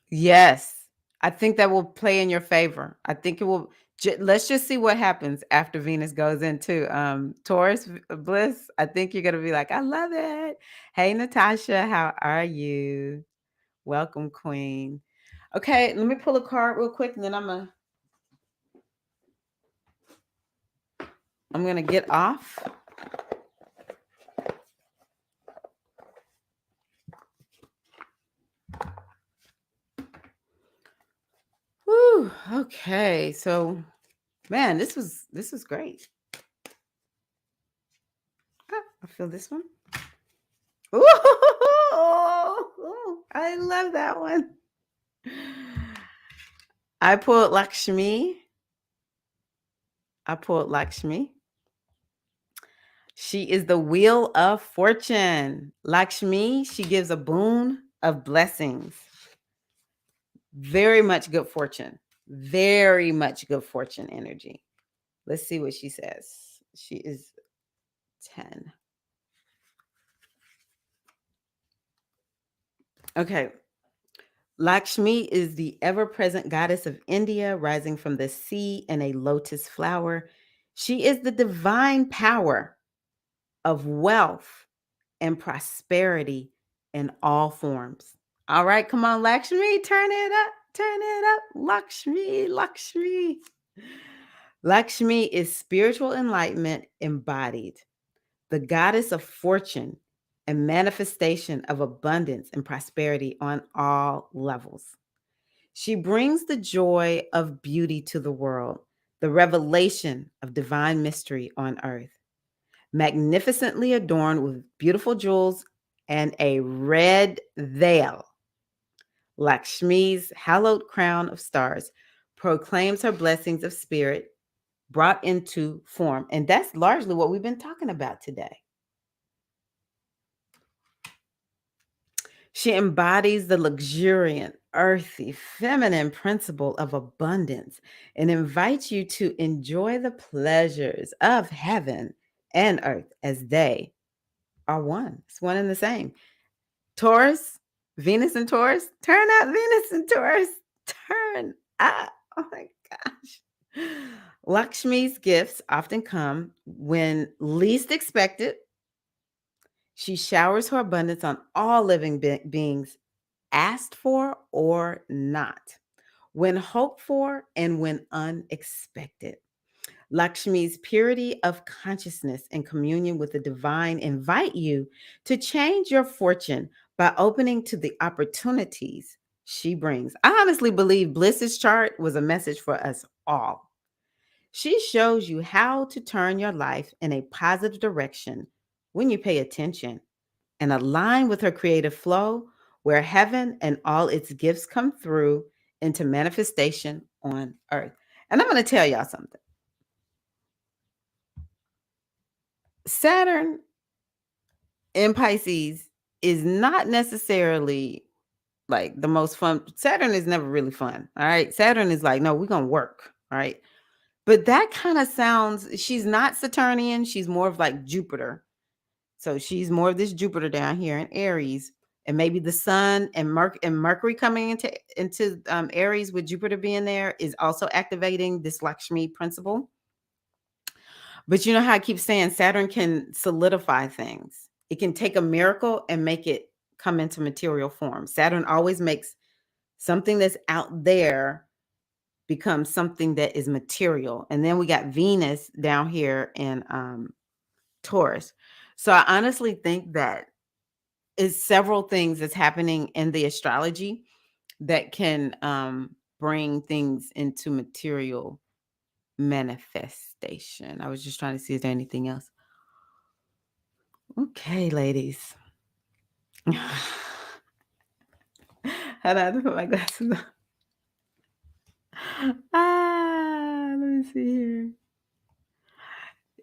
Yes. I think that will play in your favor. I think it will. Let's just see what happens after Venus goes into Taurus bliss. I think you're going to be like, I love it. Hey, Natasha, how are you? Welcome, Queen. Okay, let me pull a card real quick, and then I'm gonna get off. Whew, okay, so man, this was great. Ah, I feel this one. Ooh, I love that one. I pulled Lakshmi. She is the wheel of fortune. Lakshmi, she gives a boon of blessings. Very much good fortune. Very much good fortune energy. Let's see what she says. She is 10. Okay. Lakshmi is the ever-present goddess of India, rising from the sea in a lotus flower. She is the divine power of wealth and prosperity in all forms. All right, come on, Lakshmi, turn it up, turn it up. Lakshmi, Lakshmi. Lakshmi is spiritual enlightenment embodied, the goddess of fortune and manifestation of abundance and prosperity on all levels. She brings the joy of beauty to the world, the revelation of divine mystery on earth, magnificently adorned with beautiful jewels and a red veil. Lakshmi's hallowed crown of stars proclaims her blessings of spirit brought into form. And that's largely what we've been talking about today. She embodies the luxuriant, earthy, feminine principle of abundance and invites you to enjoy the pleasures of heaven and earth as they are one. It's one and the same. Taurus, Venus and Taurus, turn up, Venus and Taurus, turn up. Oh my gosh. Lakshmi's gifts often come when least expected. She showers her abundance on all living beings, asked for or not, when hoped for and when unexpected. Lakshmi's purity of consciousness and communion with the divine invite you to change your fortune by opening to the opportunities she brings. I honestly believe Bliss's chart was a message for us all. She shows you how to turn your life in a positive direction when you pay attention and align with her creative flow, where heaven and all its gifts come through into manifestation on earth. And I'm going to tell y'all something. Saturn in Pisces is not necessarily like the most fun. Saturn is never really fun. All right. Saturn is like, no, we're going to work. All right. But that kind of sounds, she's not Saturnian. She's more of like Jupiter. So she's more of this Jupiter down here in Aries. And maybe the sun and Mercury coming into Aries with Jupiter being there is also activating this Lakshmi principle. But you know how I keep saying Saturn can solidify things. It can take a miracle and make it come into material form. Saturn always makes something that's out there become something that is material. And then we got Venus down here in Taurus. So I honestly think that is several things that's happening in the astrology that can bring things into material manifestation. I was just trying to see, is there anything else? Okay, ladies. Hold on, put my glasses on. Let me see here.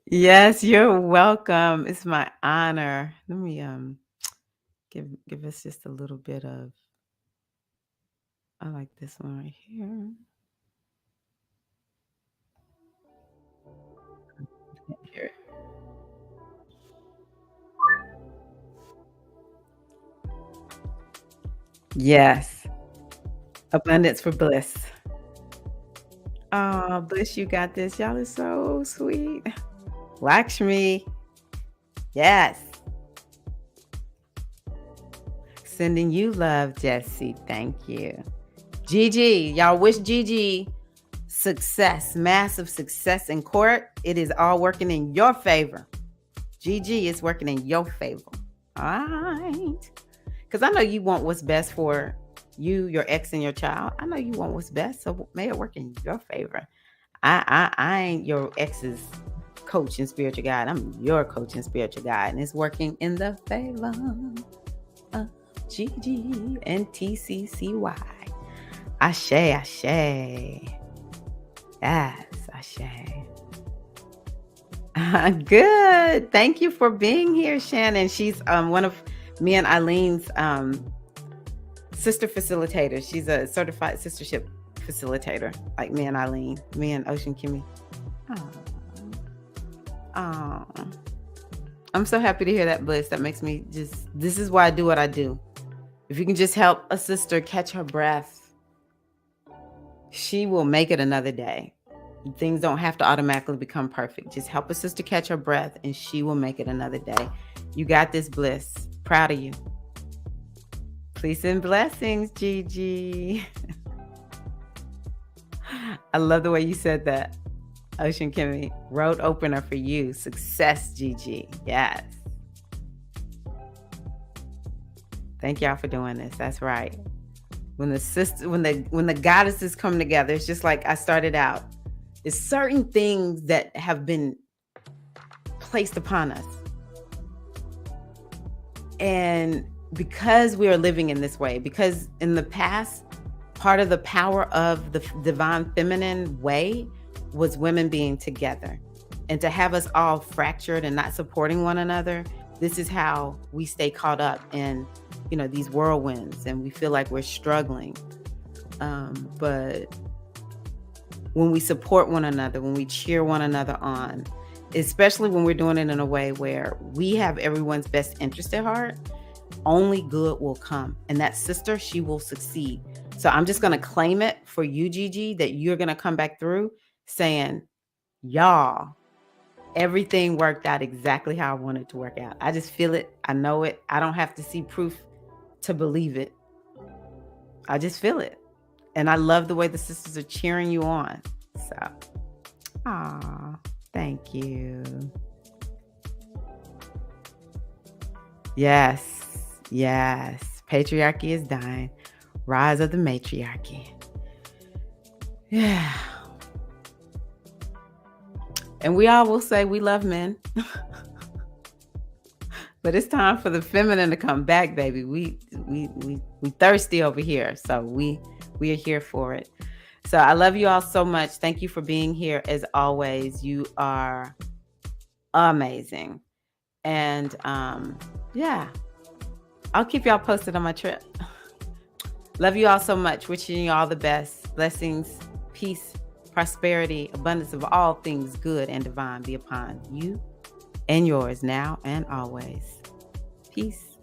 Yes, you're welcome. It's my honor. Let me give us just a little bit of. I like this one right here. Here. Yes. Abundance for bliss. Oh, Bliss, you got this. Y'all are so sweet. Lakshmi. Yes. Sending you love, Jesse. Thank you. Gigi. Y'all wish Gigi success, massive success in court. It is all working in your favor. Gigi is working in your favor. All right. Because I know you want what's best for you, your ex, and your child. I know you want what's best, so may it work in your favor. I ain't your ex's coach and spiritual guide. I'm your coach and spiritual guide, and it's working in the favor of Gigi and TCCY. Ashe, ashe. Yes, ashe. Good. Thank you for being here, Shannon. She's one of me and Eileen's sister facilitators. She's a certified sistership facilitator, like me and Eileen, me and Ocean Kimmy. Oh, I'm so happy to hear that, Bliss. That makes me this is why I do what I do. If you can just help a sister catch her breath, she will make it another day. Things don't have to automatically become perfect. Just help a sister catch her breath and she will make it another day. You got this, Bliss. Proud of you. Peace and blessings, Gigi. I love the way you said that. Ocean Kimmy, road opener for you. Success, Gigi. Yes. Thank y'all for doing this. That's right. When the goddesses come together, it's just like I started out. There's certain things that have been placed upon us. And because we are living in this way, because in the past, part of the power of the divine feminine way was women being together. And to have us all fractured and not supporting one another, this is how we stay caught up in, these whirlwinds, and we feel like we're struggling. But when we support one another, when we cheer one another on, especially when we're doing it in a way where we have everyone's best interest at heart, only good will come. And that sister, she will succeed. So I'm just going to claim it for you, Gigi, that you're going to come back through saying, y'all, everything worked out exactly how I wanted it to work out. I just feel it. I know it. I don't have to see proof to believe it. I just feel it. And I love the way the sisters are cheering you on. So, thank you. Yes. Patriarchy is dying. Rise of the matriarchy. Yeah. And we all will say we love men. But it's time for the feminine to come back, baby. We thirsty over here. So we are here for it. So I love you all so much. Thank you for being here as always. You are amazing. And yeah, I'll keep y'all posted on my trip. Love you all so much. Wishing you all the best. Blessings, peace, prosperity, abundance of all things good and divine be upon you and yours now and always. Peace.